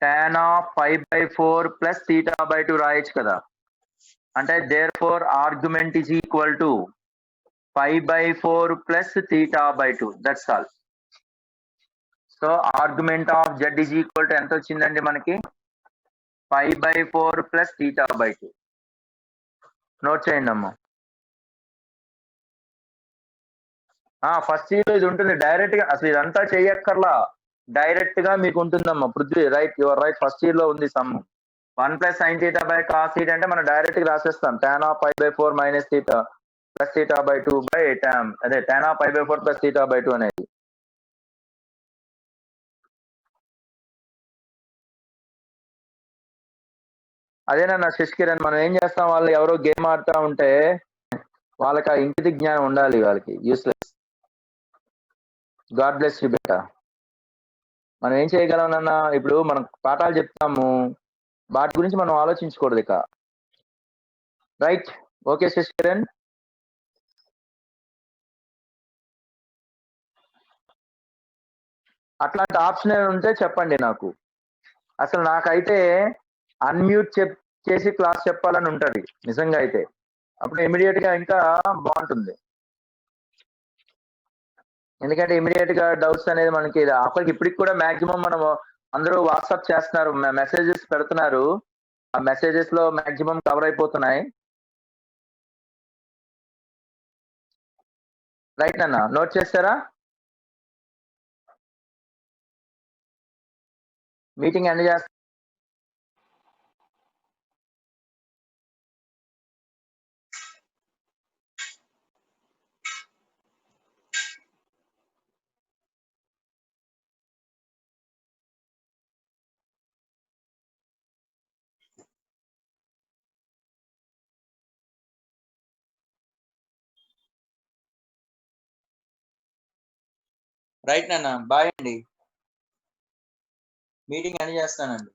tan of π/4 plus theta by 2 రాయొచ్చు కదా. అంటే therefore argument is equal to π/4 plus theta by 2. That's all. So argument of z is equal to ఎంత వచ్చిందండి మనకి? π/4 ప్లస్ థీటా బై 2. నోట్ చేయండి అమ్మా. ఫస్ట్ ఇయర్ ఇది ఉంటుంది డైరెక్ట్ గా, అసలు ఇదంతా చెయ్యక్కర్లా, డైరెక్ట్ గా మీకు ఉంటుందమ్మా. Prithvi right, your right, first year లో ఉంది sum. 1 plus sine theta by cos theta అంటే మనం డైరెక్ట్ గా రాసేస్తాం tan of π/4 minus theta plus theta by 2 by tan of π/4 plus theta by 2 అనేది. అదేనన్నా శశికిరణ్, మనం ఏం చేస్తాం, వాళ్ళు ఎవరో గేమ్ ఆడుతూ ఉంటే వాళ్ళకి ఆ ఇంగిత జ్ఞానం ఉండాలి, వాళ్ళకి యూస్లెస్. గాడ్ బ్లెస్ యూ బేటా. మనం ఏం చేయగలం నాన్న, ఇప్పుడు మనం పాఠాలు చెప్తాము, వాటి గురించి మనం ఆలోచించకూడదు ఇక. Right, okay Sasikiran. అట్లాంటి ఆప్షన్ ఉంటే చెప్పండి నాకు. అసలు నాకైతే అన్మ్యూట్ చేసి క్లాస్ చెప్పాలని ఉంటది నిజంగా అయితే, అప్పుడు ఇమీడియట్ గా ఇంకా బాగుంటుంది. ఎందుకంటే ఇమీడియట్ గా డౌట్స్ అనేది మనకి అప్పటికి ఇప్పటికి కూడా మాక్సిమం మనం అందరూ వాట్సాప్ చేస్తున్నారు, మెసేజెస్ పెడుతున్నారు, ఆ మెసేజెస్ లో మాక్సిమం కవర్ అయిపోతున్నాయి. రైట్ అన్న, నోట్ చేస్తారా? మీటింగ్ ఎండ్ చేస్తా. రైట్ నాన్న, బాయ్ అండి, మీటింగ్ ఎండ్ చేస్తానండి.